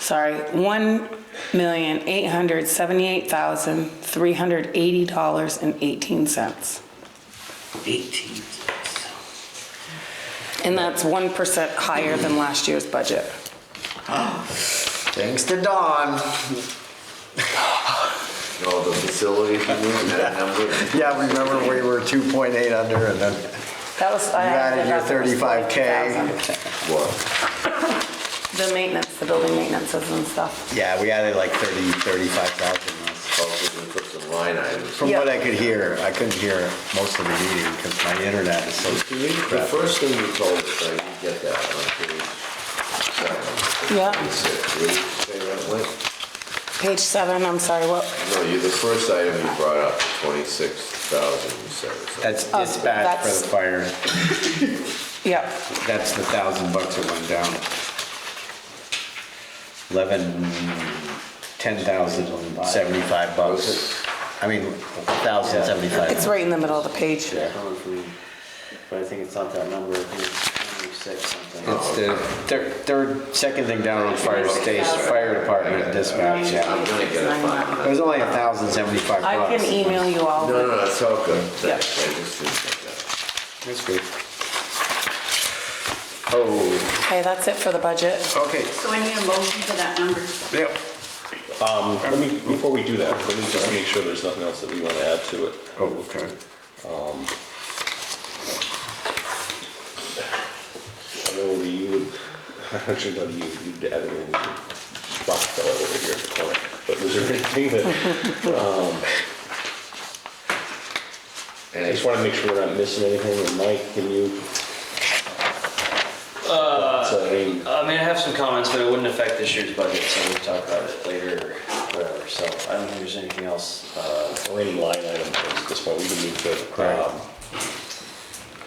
Sorry, $1,878,380.18. 18. And that's 1% higher than last year's budget. Thanks to Dawn. All the facilities, you mean, that number? Yeah, remember we were 2.8 under and then That was, I you added your that was 35K. 40,000. What? The maintenance, the building maintenances and stuff. Yeah, we added like 35,000. Oh, we put some line items. From what I could hear, I couldn't hear most of the meeting because my internet is so The crappy. first thing you told us, I didn't get that on page 7. Yeah. You said, what did you say that went? Page 7, I'm sorry, what? No, the first item you brought up, 26,000, you said. or something. That's Oh, dispatch for that's- the fire. Yeah, That's the $1,000 it went down. 10,075 bucks. I mean, 1,075. it's right in the middle of the page. But I think it's not that number, I think it's 26 something. It's the third, second thing down on fire station, fire department dispatch, yeah. I'm gonna get it fine. It was only 1,075 bucks. I can email you all. No, that's all good. Yeah. Thanks, I just didn't get that. That's good. Oh, Okay, that's it for the budget. okay, So I need a motion for that number. yep. Before we do that, let me just make sure there's nothing else that we want to add to it. Oh, okay. I know that you would, actually, no, you'd add it in Rockefeller over here at the corner. But was there anything that, I just want to make sure we're not missing anything, and Mike, can you? I mean, I have some comments, but it wouldn't affect this year's budget, so we'll talk about it later or whatever. So I don't think there's anything else. Or any line item at this point, we can move to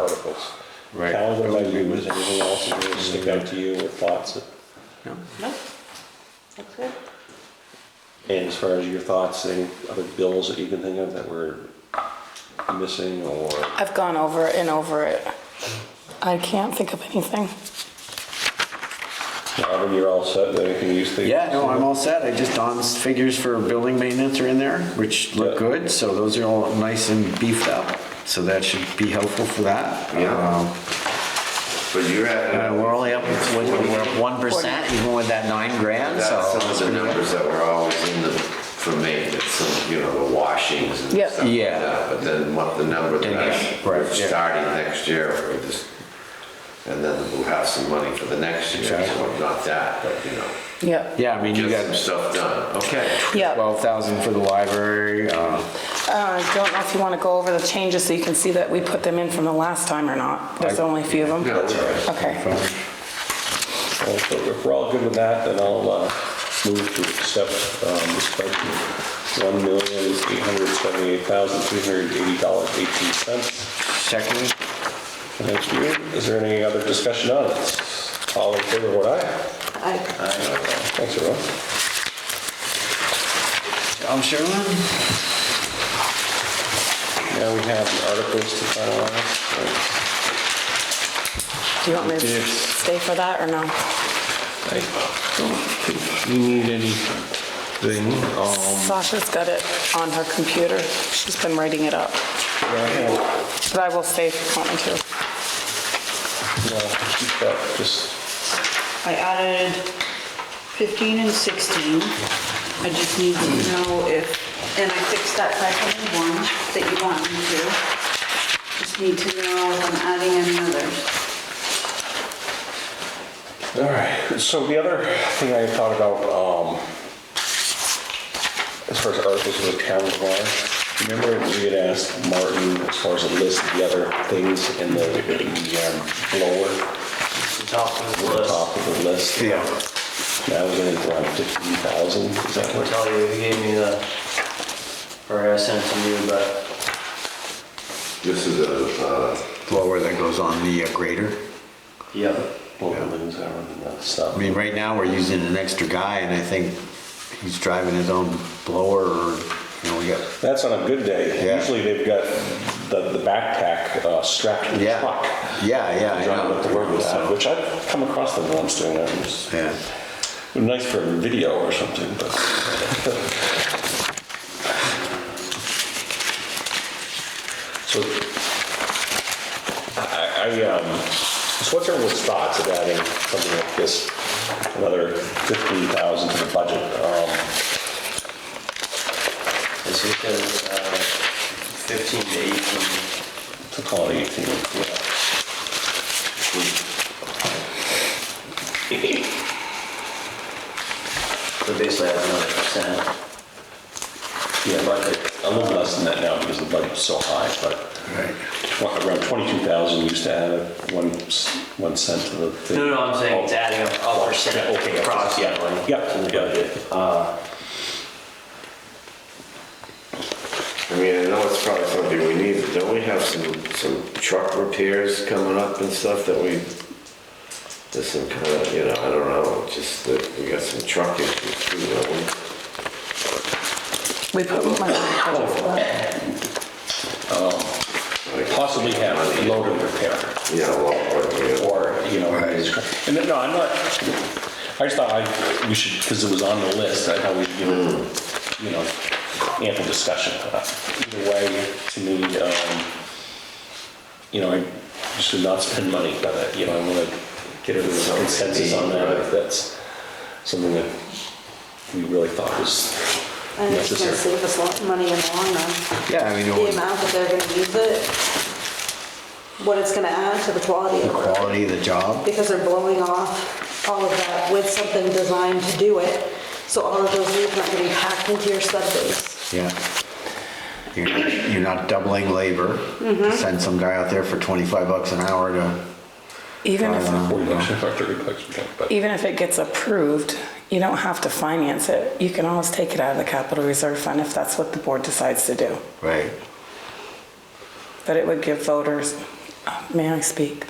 articles. Right. Calendar by you, is there anything else that really stick out to you or thoughts? No, that's good. And as far as your thoughts, any other bills that you can think of that we're missing or? I've gone over it and over it. I can't think of anything. Alvin, you're all set, then you can use the. Yeah, no, I'm all set. I just, Don's figures for building maintenance are in there, which look Yeah. good, so those are all nice and beefed up. So that should be helpful for that. Yeah. But you're at, We're only up, we're up 1% even with that 9 grand, so. that's some of the numbers that were always in the, for maintenance, some, you know, the washings and Yeah. stuff like Yeah. that. But then what the number that Right, we're yeah. starting next year, we're just, and then we'll have some money for the next year, so Exactly. not that, but you know, Yeah, Yeah, I mean, you get some got stuff done. Okay. yeah. 12,000 for the library. I don't know if you want to go over the changes so you can see that we put them in from the last time or not. There's only a few of them. Yeah, that's all right. Okay. Well, so if we're all good with that, then I'll move to accept this budget, $1,878,380.18. Second. Thank you. Is there any other discussion on it? All in favor, vote aye. Thanks, everyone. Sherman? now we have the articles to finalize. Do you want me to Yes. stay for that or no? I don't think we need anything. Sasha's got it on her computer. She's been writing it up. But I will stay if you want me to. Keep that, just, I added 15 and 16. I just need to know if, and I fixed that 501 that you want me to. Just need to know if I'm adding any others. all right. So the other thing I thought about, as far as articles for the town of Warren, remember we had asked Martin as far as a list of the other things in the blower? Top of the The list. top of the list. Yeah. That was only around 15,000, is that I can what? tell you, he gave me the, or I sent it to you, but This is a, Blower that goes on the grader. yeah. Well, buildings, everything, that stuff. I mean, right now, we're using an extra guy, and I think he's driving his own blower, or, you know, we got, That's on a good day. Yeah. Usually they've got the backpack strapped to the yeah. truck. Yeah, I Driving know. up the road with that, which I've come across them once doing that. It was Yeah. nice for a video or something, but. So, so what's everyone's thoughts of adding something like this, another 15,000 to the budget? This is because 15 to 18. To call it 18, So basically, I have another percent. yeah, but a little less than that now because the budget's so high, but around 22,000 used to add 1 cent to the thing. No, I'm saying it's adding a percent Okay, approximately yeah, to the budget. I mean, I know it's probably something we need, but don't we have some truck repairs coming up and stuff that there's some kind of, you know, I don't know, just that we got some truck issues too, don't we? We put money in the budget for that. Possibly have a loader repair. Yeah, well, Or, you know, and no, I'm not, I just thought we should, because it was on the list, I thought we'd give it, you know, ample discussion. Either way, to me, you know, I just would not spend money, but, you know, I want to get everyone's consensus on that, if that's something that we really thought was And it's gonna necessary. save us a lot of money in the long run. Yeah, I mean, The amount that they're gonna use it, what it's gonna add to the quality the of work. quality of the job. Because they're blowing off all of that with something designed to do it. So all of those leaves aren't getting packed into your stud base. Yeah. You're not doubling labor. Send some guy out there for 25 bucks an hour to, Even if, $40 or $30, but even if it gets approved, you don't have to finance it. You can always take it out of the capital reserve fund if that's what the board decides to do. right? But it would give voters, may I speak?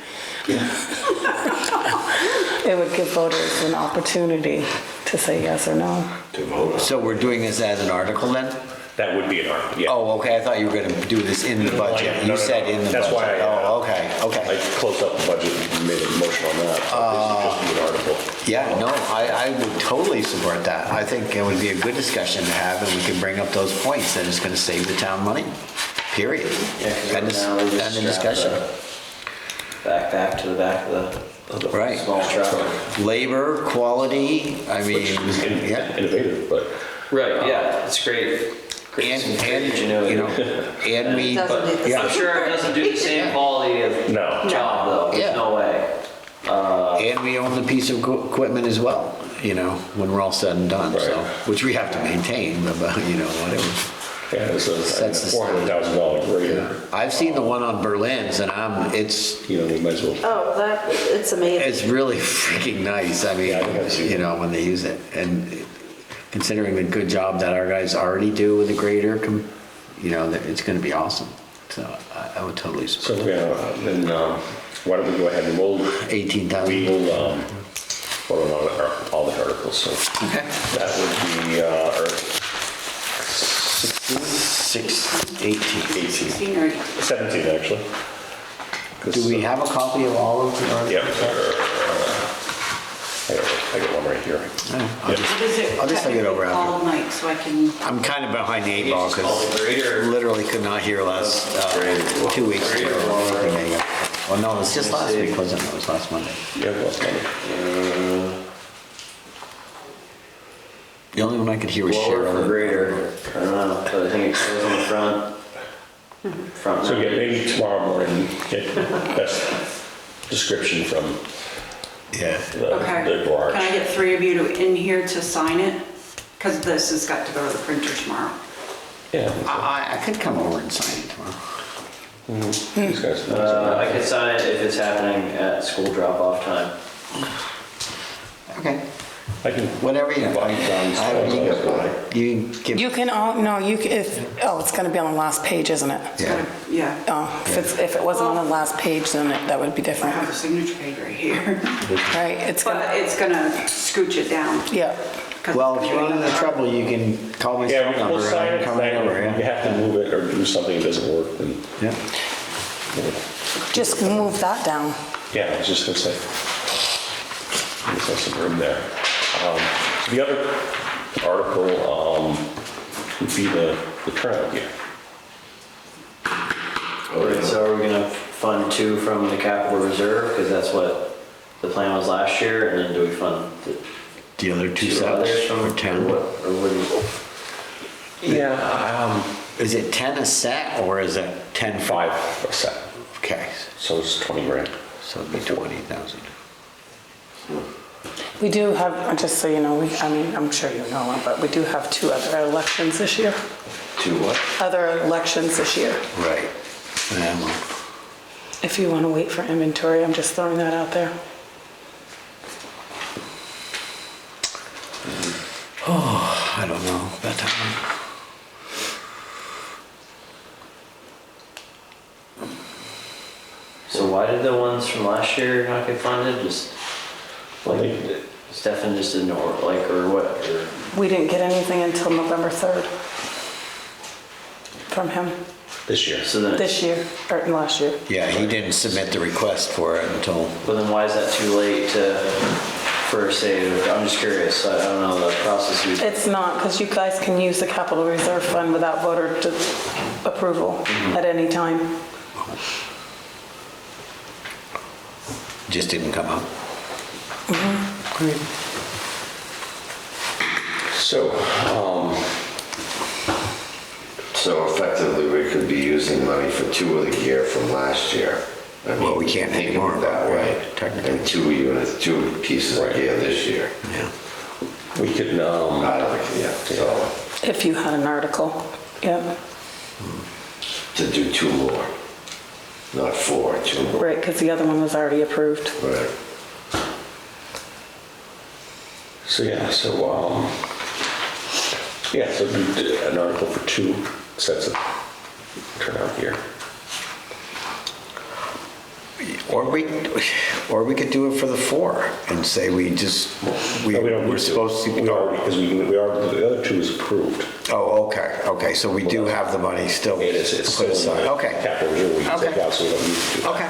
It would give voters an opportunity to say yes or no. To vote. So we're doing this as an article then? that would be an article, yeah. Oh, okay, I thought you were gonna do this in the budget. No, You no, said no. in the budget. That's why Oh, okay, I okay. closed up the budget and made a motion on that. This would just be an article. Yeah, no, I would totally support that. I think it would be a good discussion to have, and we can bring up those points, that it's gonna save the town money, period. Yeah, 'cause End right now we of just strap discussion. the backpack to the back of the Right. small truck. Labor, quality, I Which is mean, yeah. innovative, but Right, yeah, it's great. Great And, ingenuity. you know, and we, Doesn't do the yeah. I'm sure it doesn't do the same quality of No. job though, Yeah. there's no way. And we own the piece of equipment as well, you know, when we're all said and done, so, Right. which we have to maintain, but, you know, whatever. yeah, it's That's a the- $400,000 grader. I've seen the one on Berlin's, and it's You know, we might as well. Oh, it's amazing. It's really freaking nice. I mean, Yeah, I think I've seen you know, when they use it. And considering the good job that our guys already do with the grader, you know, that it's gonna be awesome. So I would totally So, support yeah, then, why don't we go ahead and we'll, 18,000. we will, vote on all the articles, so. Okay. That would be, Article 16. 6/18. 16 or 17, actually. Do we have a copy of all of the Yep. articles? I got one right here. I'll just look it over after. All night, so I can, I'm kind of behind the 8 ball Just call because the grader. literally could not hear last 2 weeks ago. Well, no, it was just last week, wasn't it? It was last Monday. Yeah, last Monday. The only one I could hear was Lower for Cheryl. grader, I don't know, but I think it goes on the front. So yeah, maybe tomorrow morning, get best description from Yeah. the okay. garage. Can I get 3 of you in here to sign it? Because this has got to go to the printer tomorrow. Yeah. I could come over and sign it tomorrow. These guys. I could sign it if it's happening at school drop-off time. Okay. I can. Whatever you you give. You can, no, you can, it's gonna be on the last page, isn't it? Yeah. Yeah. Oh, if it wasn't on the last page, then that would be I different. have a signature page right here. Right, it's But gonna, it's gonna scooch it down. yeah. 'cause Well, if it's you run gonna into be- trouble, you can call my Yeah, cell number. we'll sign and it come right tonight. over. If you have to move it or do something that doesn't work, then, Yeah. Just move that down. yeah, I was just gonna say. There's some room there. The other article would be the turnout gear. Alright, so are we gonna fund 2 from the capital reserve, because that's what the plan was last year, and then do we fund The other 2 2 others sets from, or or 10? what, or what do you? Yeah, Is it 10 a set or is it 10 5 a set, Okay, so it's 20 grand. so it'd be 20,000. We do have, just so you know, I'm sure you know, but we do have 2 other elections this year. 2 what? Other elections this year. Right. If you want to wait for inventory, I'm just throwing that out there. I don't know about that one. So why did the ones from last year not get funded? Just, like, Stefan just didn't know, like, or what, or? We didn't get anything until November 3rd from him This year. So then, this year, or last year. Yeah, he didn't submit the request for it until, but then why is that too late for, say, I'm just curious, I don't know the process. It's not, because you guys can use the capital reserve fund without voter approval at any time. just didn't come up. So, So effectively, we could be using money for 2 of the gear from last year. I mean, Well, we can't think anymore, of it that way. technically. And 2 units, 2 pieces of gear this year. Yeah. we could, Out of the, yeah, so If you had an article, yeah, to do 2 more, not 4, 2 more. right, because the other one was already approved. Right. so yeah, so it'd be an article for 2 sets of turnout gear. Or we could do it for the 4 and say we just, No, we don't need we're to. supposed to. We are, because the other 2 is approved. Oh, okay, so we do have the money still It's put still in aside. the Okay, capital reserve, we can Okay. take out, so we don't need to do that. okay.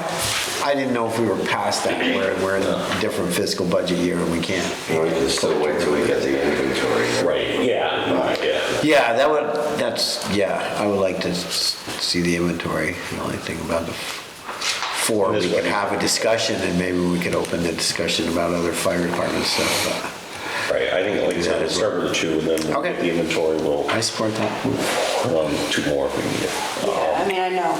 I didn't know if we were past that, where we're in a different fiscal budget year and we can't. Or we can still wait till we get the inventory. Right, yeah, yeah. Yeah, I would like to see the inventory. The only thing about the 4, we could have a discussion and maybe we could open the discussion about other fire department stuff. Right, I think, like I said, let's start with the 2, and then we'll Okay. get the inventory, we'll I support that. 2 more if we can get. Yeah, I mean, I know,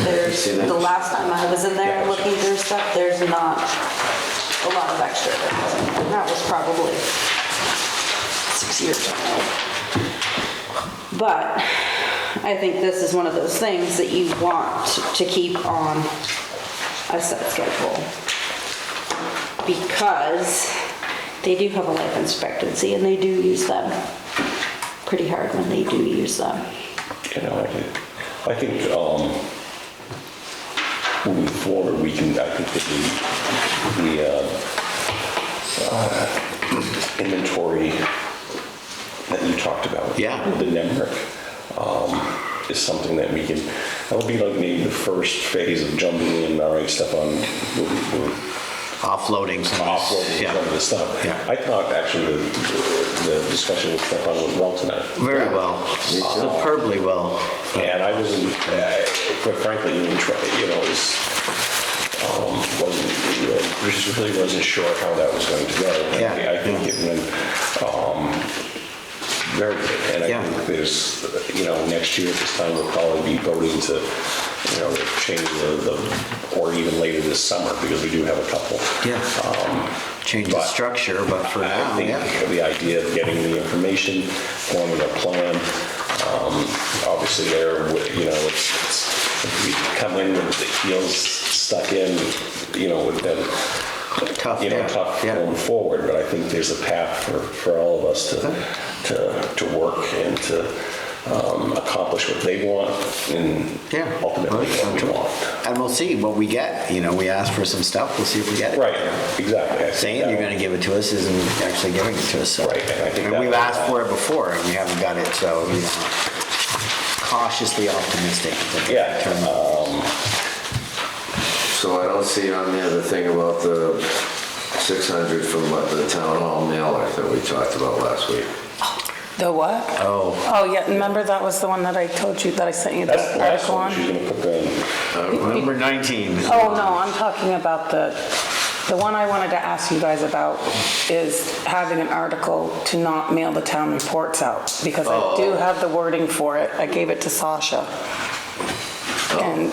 there's, the last time I was in there looking through stuff, there's not a lot of extra. And that was probably 6 years ago. But I think this is one of those things that you want to keep on a set schedule. Because they do have a life expectancy and they do use them pretty hard when they do use them. You know, I think moving forward, I think that the inventory that you talked about. Yeah. The NEMRIC, is something that we can, that'll be like maybe the first phase of jumping in, all right, Stefan, we'll Offloading some. offload Yeah. some of the stuff. Yeah. I thought actually the discussion with Stefan went well tonight. Very well, superbly well. And I wasn't, quite frankly, even it's, really wasn't sure how that was going to go. Yeah. I think it went very good. And I Yeah. think there's, next year at this time, we'll probably be voting to, change or even later this summer, because we do have a couple. Yeah. Change the but structure, but for I now, think yeah. the idea of getting the information, forming a plan, obviously there, if we come in with the heels stuck in, with them, Tough, yeah. tough Yeah. going forward, but I think there's a path for all of us to work and to accomplish what they want and Yeah. ultimately what we want. And we'll see what we get. We ask for some stuff, we'll see if we get it. Right, exactly. I think Saying that- you're gonna give it to us isn't actually giving it to us, so. Right, and I think And that- we've asked for it before and we haven't got it, so, cautiously optimistic. that it Yeah. can turn out. So I don't see on there the thing about the 600 from the town hall mailer that we talked about last week. The what? Oh, Oh, yeah, remember that was the one that I told you, that I sent you That's the the last article one, on? she's gonna put the, number 19. Oh, no, I'm talking about the one I wanted to ask you guys about is having an article to not mail the town reports out, because I do have the wording for it. I gave it to Sasha. And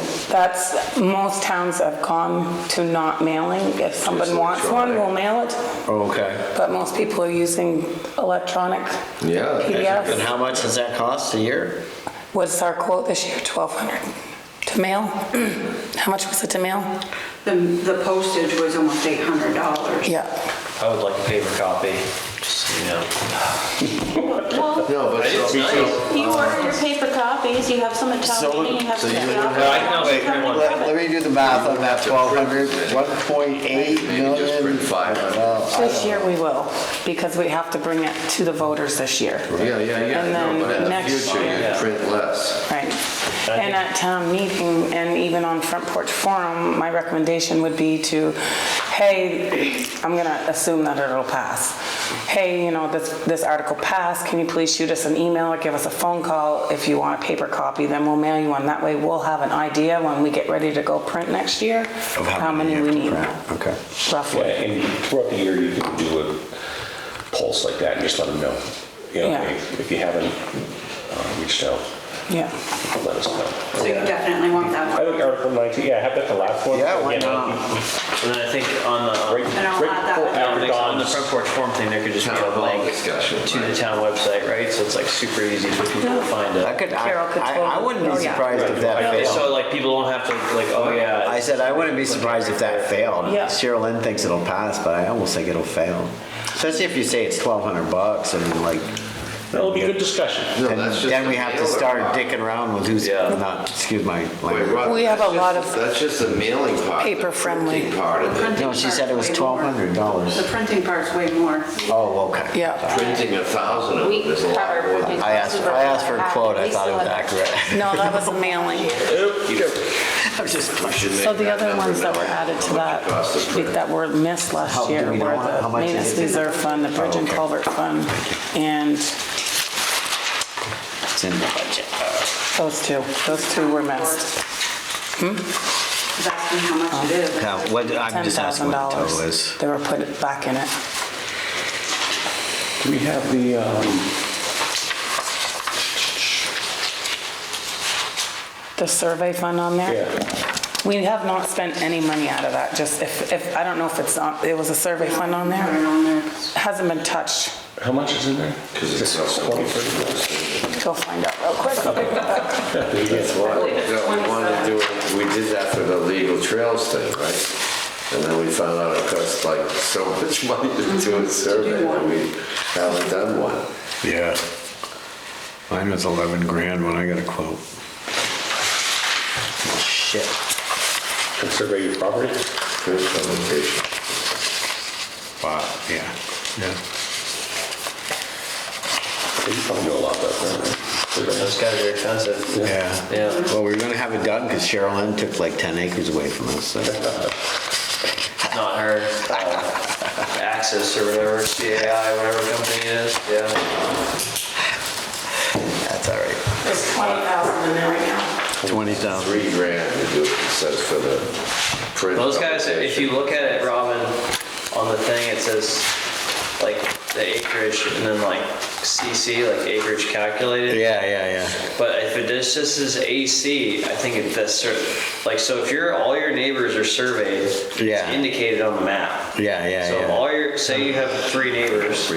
most towns have gone to not mailing. If someone wants one, we'll mail it, Oh, okay. but most people are using electronic Yeah. And PDFs. how much does that cost a year? What's our quote this year, 1,200 to mail? How much was it to mail? The postage was almost $800. Yeah. I would like a paper copy, just so you know. No, but so, You order your paper copies, you have some at town meeting, you have some at the office. I can also Wait, print one. let me do the math on that 1,200, 1.8 maybe just print million. 500. This year we will, because we have to bring it to the voters this year. Yeah. And then No, but in the next future, you year- print less. Right. And at town meeting, and even on Front Porch Forum, my recommendation would be to, hey, I'm gonna assume that it'll pass. Hey, this article passed, can you please shoot us an email or give us a phone call? If you want a paper copy, then we'll mail you one. That way we'll have an idea when we get ready to go print next year, Of how many you we have to need, print. Okay. yeah, roughly. and throughout the year, you can do a pulse like that and just let them know. Yeah. If you haven't reached out, Yeah. let us know. So you definitely want that I one. think Article 19, yeah, have that the last one. Yeah, why Again, not? And then I think on the, Right, And I'll right add that before one. after on the Dawn's- front porch forum thing, there could just be Town a hall link discussion, to the right. town website, right? So it's like super easy for people to find I it. could, Carol could I totally- wouldn't be oh, yeah. surprised if that So failed. like people don't have to like, oh yeah. I said I wouldn't be surprised if that failed. Yeah. Cheryl Lynn thinks it'll pass, but I almost think it'll fail. Especially if you say it's $1,200 and like, That'll be a good discussion. No, and that's just then we the have to mailer start part. dicking around with who's Yeah. not, excuse my Wait, language. Rod, We have that's a lot just- of- That's just the mailing part. Paper the friendly. printing Part of it. Printing No, she part's said it was way more. $1,200. The printing part's way more. Oh, okay. Yeah. Printing 1,000 of them is a lot more than. I asked for a quote, I thought it was accurate. No, that was a mailing. I'm just We should make So the other number ones that were known, added to how much that, it costs to print. that were missed How- last do year we know were how the much it maintenance is? reserve fund, the bridge and okay. culvert fund, and It's in the budget. those two were missed. He's asking how much it is. Now, I'm just asking what the total is. $10,000. They were put back in it. Do we have the, The survey fund on there? yeah, We have not spent any money out of that, just if, I don't know if it was a survey fund on Put it there. on there. It hasn't been touched. how much is in there? Because it's not 20, 30. Go find out real quick. I'll pick that up. That's why, we wanted to do it, we did that for the legal trails thing, right? And then we found out it cost like so much money to do a survey that we haven't done one. Yeah. Mine was 11 grand when I got a quote. Shit. And survey your property? First publication. Wow, yeah. Yeah. You probably know a lot about that, right? Those guys are expensive. Yeah. Yeah. Well, we were gonna have it done because Sherilyn took like 10 acres away from us, so. Not her. Access or whatever, CAI, whatever company it is. Yeah. That's all right. There's 20,000 in there right now. 20,000. $3,000 to do, it says for the print. Those guys, if publication. you look at it, Robin, on the thing, it says like the acreage and then like CC, like acreage calculated. Yeah. But if it just says AC, I think that's like, so if all your neighbors are surveyed, it's Yeah. indicated on the map. Yeah. So if all say you have 3 neighbors,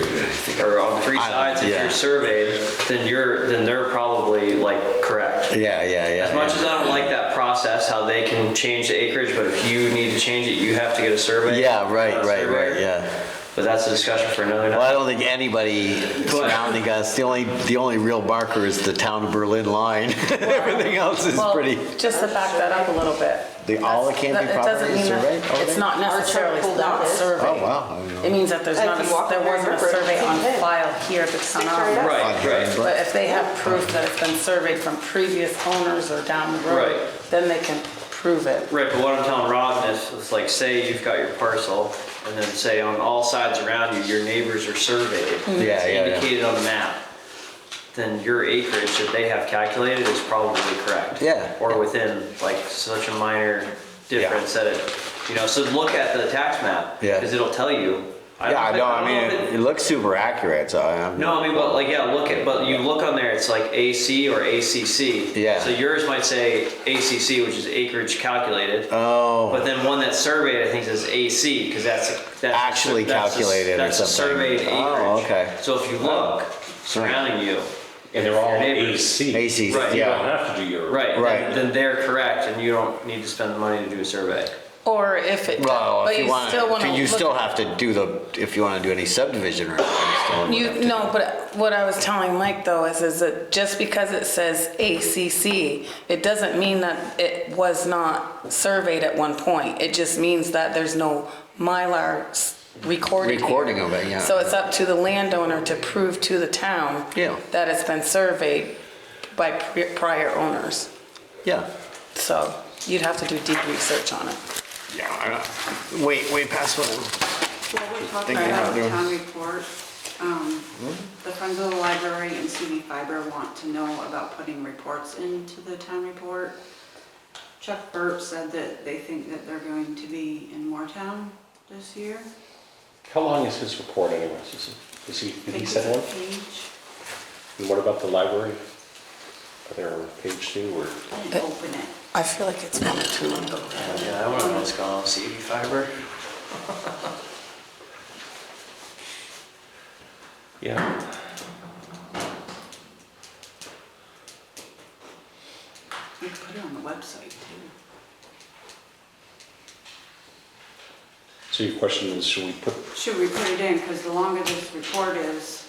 or on 3 sides, if yeah. you're surveyed, then they're probably like correct. Yeah. As much as I don't like that process, how they can change the acreage, but if you need to change it, you have to get a survey. Yeah, right, Not a surveyor. yeah. But that's a discussion for another Well, night. I don't think anybody surrounding us, the only real marker is the town of Berlin line. Everything else is Well, pretty, just to back that up a little bit. all the camping It doesn't properties mean that surveyed? it's not necessarily Our chart not pulled out surveyed. Oh, wow. I don't know. It means that there's If not, you walk there over wasn't a river, survey it's on in. file here at the town Six or office. eight. Right. But if they have proof that it's been surveyed from previous owners or down the road, Right. then they can prove it. Right, but what I'm telling Robin is, it's like, say you've got your parcel, and then say on all sides around you, your neighbors are surveyed. Yeah, It's yeah. indicated on the map. Then your acreage that they have calculated is probably correct. Yeah. Or within like such a minor difference that so look at the tax map. Yeah. Because it'll tell you. Yeah, I know, I mean, if it looks super accurate, so I'm. No, I mean, but but you look on there, it's like AC or ACC. Yeah. So yours might say ACC, which is acreage calculated. Oh, But then one that's surveyed, I think, says AC, because that's Actually calculated or That's a something. surveyed acreage. Oh, okay. So if you look surrounding you, And they're all Your neighbors. AC. AC, Right. You don't yeah. have to do your. right, Right. then they're correct, and you don't need to spend the money to do a survey. Or if it, Well, but if you want, still want to you still have to do if you want to do any subdivision or anything, you still would have to No, but what I was telling Mike though is that just because it says ACC, it doesn't mean that it was not surveyed at one point. It just means that there's no Mylar recorded here. Recording of it, yeah. So it's up to the landowner to prove to the town Yeah. that it's been surveyed by prior owners. Yeah. So you'd have to do deep research on it. Yeah, I know. Way past what I'm. Well, we're talking Thinking about about the doing- town report. The Friends of the Library and CV Fiber want to know about putting reports into the town report. Chuck Burt said that they think that they're going to be in Moretown this year. How long is his report anyways? Did he send one? Page. And what about the library? Are there on page 2 or? I didn't open it. I feel like it's 1 or 2 ago. Yeah, I want to know what's going on with CV Fiber. Yeah. We could put it on the website too. So your question is, should we put, Should we put it in? Because the longer this report is,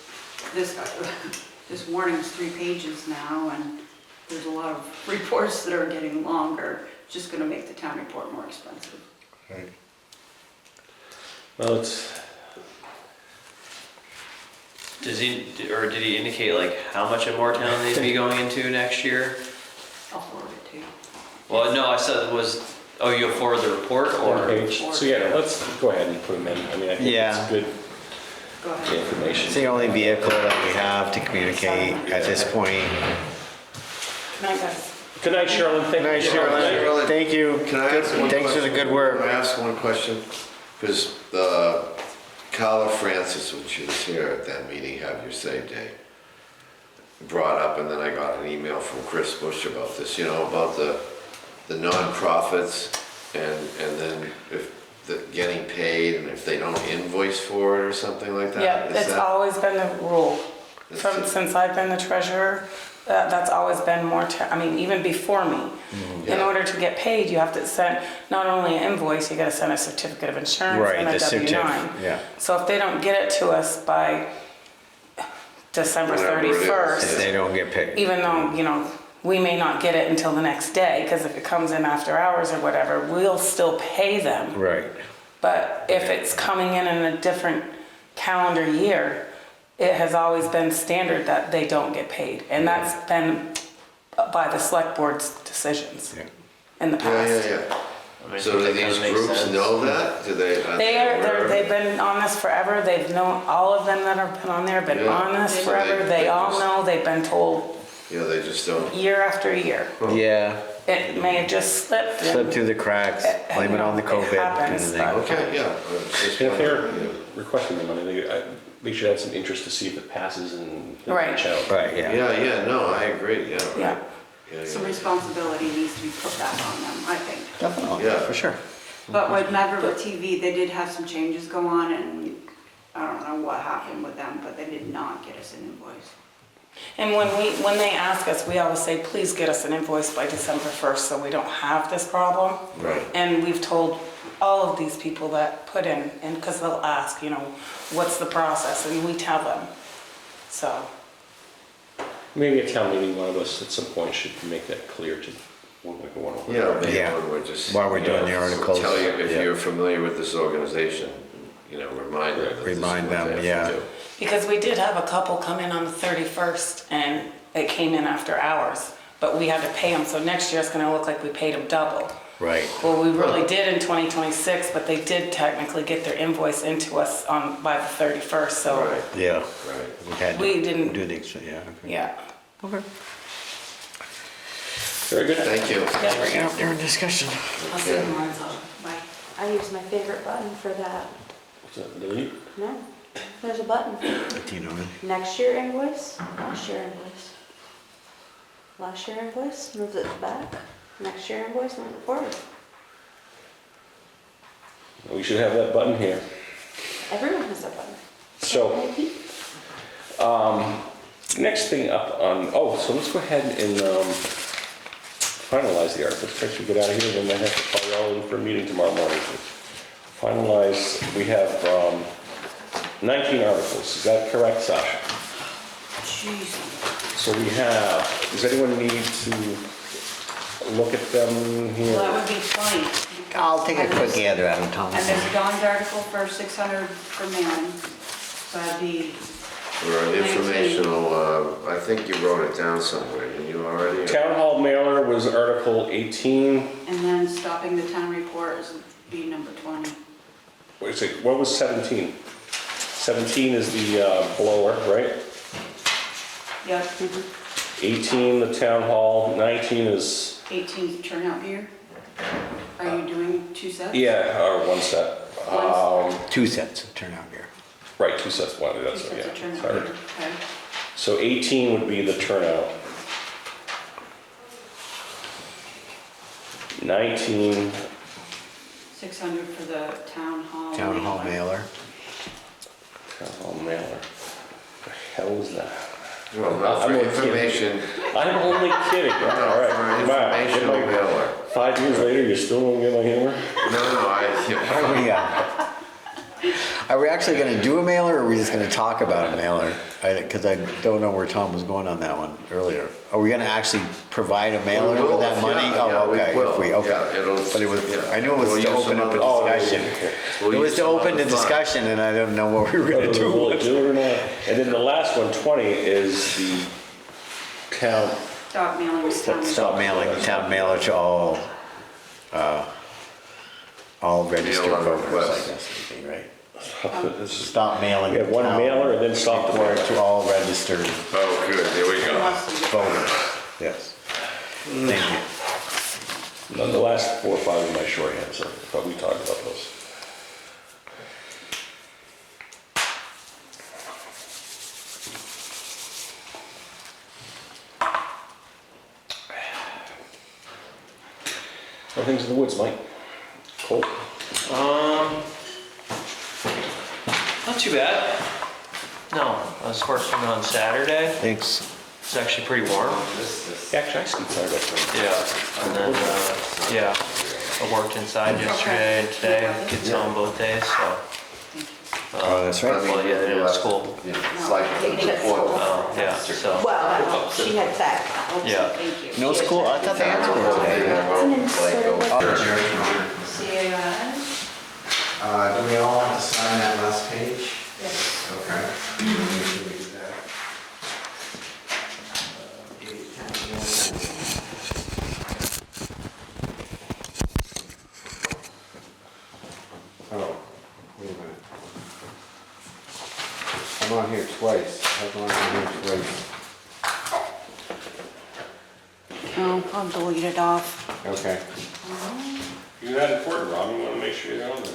this warning is 3 pages now, and there's a lot of reports that are getting longer. It's just gonna make the town report more expensive. well, it's, Did he indicate like how much of Moretown they'd be going into next year? I'll forward it to you. Well, no, I said you'll forward the report on or? page. So yeah, let's go ahead and put them in. I mean, I think Yeah. it's good Go ahead. information. It's the only vehicle that we have to communicate at this point. Good night, guys. Good night, Sherilyn. Thank you. Sherilyn. Thank you. Can I ask one question? Thanks for the good work. Can I ask one question? Because Carla Francis, when she was here at that meeting, Have Your Say Day, brought up, and then I got an email from Chris Bush about this, about the nonprofits and then if getting paid and if they don't invoice for it or something like that. Yeah, Is it's that- always been the rule. It's- Since I've been the treasurer, that's always been even before me. In Yeah. order to get paid, you have to send not only an invoice, you gotta send a certificate of insurance Right, and a the certif, W-9. yeah. So if they don't get it to us by December Whatever it is, 31st, If they don't get paid. even though, we may not get it until the next day, because if it comes in after hours or whatever, we'll still pay them. Right. But if it's coming in a different calendar year, it has always been standard that they don't get paid. And that's been by the select board's decisions in the past. I mean, I So think do that kinda these makes groups sense. know that? Do they? are They aware are, of they've it? been on this forever, they've known, all of them that have been on there have been Yeah. on this So forever, they they all just- know, they've been told Yeah, they just don't. year after year. Yeah, It may have just slipped. and- slip through the cracks, blame it on the It COVID kind of happens, thing. but- Okay, yeah. it's just And if they're wondering, requesting the money, they should have some interest to see if it passes and Right. reach out. Right, yeah. Yeah, no, I agree, yeah. right. Yeah. Yeah, Some yeah. responsibility needs to be put back on them, I think. Definitely, Yeah. for sure. But whenever with TV, they did have some changes go on, and I don't know what happened with them, but they did not get us an invoice. And when they ask us, we always say, please get us an invoice by December 1st so we don't have this problem. Right. And we've told all of these people that put in, and because they'll ask, what's the process, and we tell them. So, Maybe at town meeting, one of us at some point should make that clear to when we go on over. Yeah, maybe Yeah. when we're just. While we're doing the articles, Tell you, if yeah. you're familiar with this organization, remind them. that this is Remind what them, they have to yeah. do. because we did have a couple come in on the 31st and it came in after hours, but we had to pay them, so next year it's gonna look like we paid them double. Right. Well, we really did in 2026, but they did technically get their invoice into us by the 31st, so, Right, Yeah. right. We had We to didn't- do the, yeah. Okay. yeah. Okay. Very good. Thank you. Bring it up during discussion. I'll see you tomorrow. Bye. I use my favorite button for that. What's that, delete? No, there's a button. Do you know it? Next year invoice, last year invoice. Last year invoice, moves it back. Next year invoice, moves it forward. We should have that button here. Everyone has that button. So, next thing up on, so let's go ahead and finalize the articles. First we get out of here, then I have to call you all in for a meeting tomorrow morning. Finalize, we have 19 articles, is that correct, Sasha? Jeez. So we have, does anyone need to look at them here? Well, that would be funny. I'll take a quick gander at them, Tom. And there's Dawn's article for 600 for mailing, so that'd be, For informational, I think you wrote it down somewhere, didn't you already? Town Hall mailer was Article 18. and then stopping the town report is be number 20. Wait a second, what was 17? 17 is the blower, right? Yep, 18, the town hall, 19 is, 18th turnout gear. Are you doing 2 sets? yeah, or one set. One 2 sets of turnout gear. Right, 2 sets, one, 2 that's, sets of yeah, turnout sorry. gear, okay. So 18 would be the turnout. 19, 600 for the town hall. Town hall mailer. town hall mailer. The hell is that? Well, no, I'm for only information, I'm only kidding, all right. for Wow, informational get my- mailer. 5 years later, you still don't get my humor? No, Are we actually gonna do a mailer, or are we just gonna talk about a mailer? Because I don't know where Tom was going on that one earlier. Are we gonna actually provide a mailer with that money? Yeah, Oh, we okay, will. if we, okay. Yeah, it'll- But it was, yeah. I knew it was We'll to use open some up a other- discussion. We'll It was use to some open other the funds. discussion, and I didn't know what we were gonna Whether do. we'll do it or not. And then the last one, 20, is the town, Stop mailing this town. Stop mailing the town mailer to all registered Mail on voters, I request. guess, would be right? this is- Stop mailing. we have one town mailer and then stop the report mailer. to all registered Oh, good, here we go. voters, yes. Thank you. No, the last 4 or 5 of my shorthand, so, but we talked about those. How are things in the woods, Mike? Cold? Not too bad. No, I was working on Saturday. Thanks. It's actually pretty warm. Actually, I skied Saturday. Yeah, and then, yeah, I worked inside yesterday and today, kids on both days, so. Oh, that's right. Well, yeah, they're in school. Yeah, it's like Picnic at before. school. Yeah, so, Well, she had tech. yeah. Thank you. No school, I thought they had school today. CAI. Do we all have to sign that last page? Yes. Okay. here twice. How come I'm here twice? Oh, I'll delete it off. Okay. You're not important, Rob, you wanna make sure you're on there.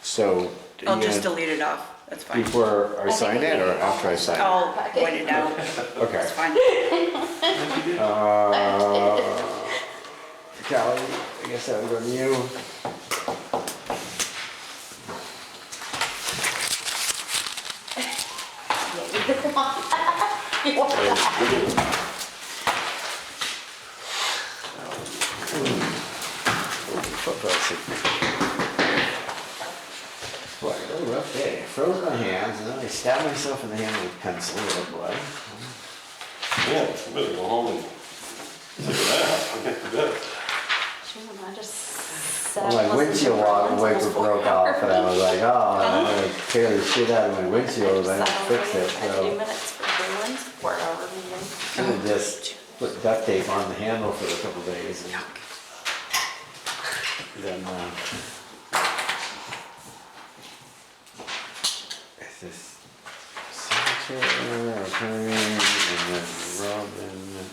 So. I'll you just gonna- delete it off, that's fine. Before I sign it or after I sign it? I'll point it out, Okay. that's fine. Callie, I guess that would go to you. Boy, a little rough day. Froze my hands and then I stabbed myself in the hand with a pencil, little blood. Yeah, you better go home and take a nap and get to bed. I just Well, my windshield wiper broke off and I was like, oh, I'm gonna tear the shit out of my windshield and fix it, A few so. minutes for Bruins, 4-hour meeting. I should have just put duct tape on the handle for a couple days and then, it's this signature, okay, and then Robin.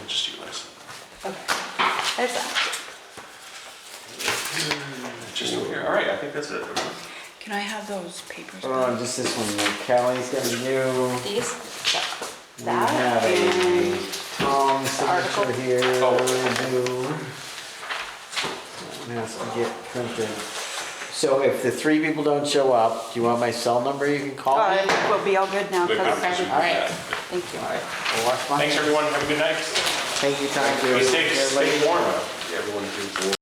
Just you guys. There's that. Just over here, all right, I think that's it. Can I have those papers? Oh, just this one, Callie's gonna do. These, We that, have and a Tom signature here, do. That has to get printed. So if the 3 people don't show up, do you want my cell number you can call me? We'll be all good now. Good, good. Okay. All right. thank you. All right, we'll watch my. Thanks, everyone, have a good night. Thank you, thank you. Stay warm. Everyone, please.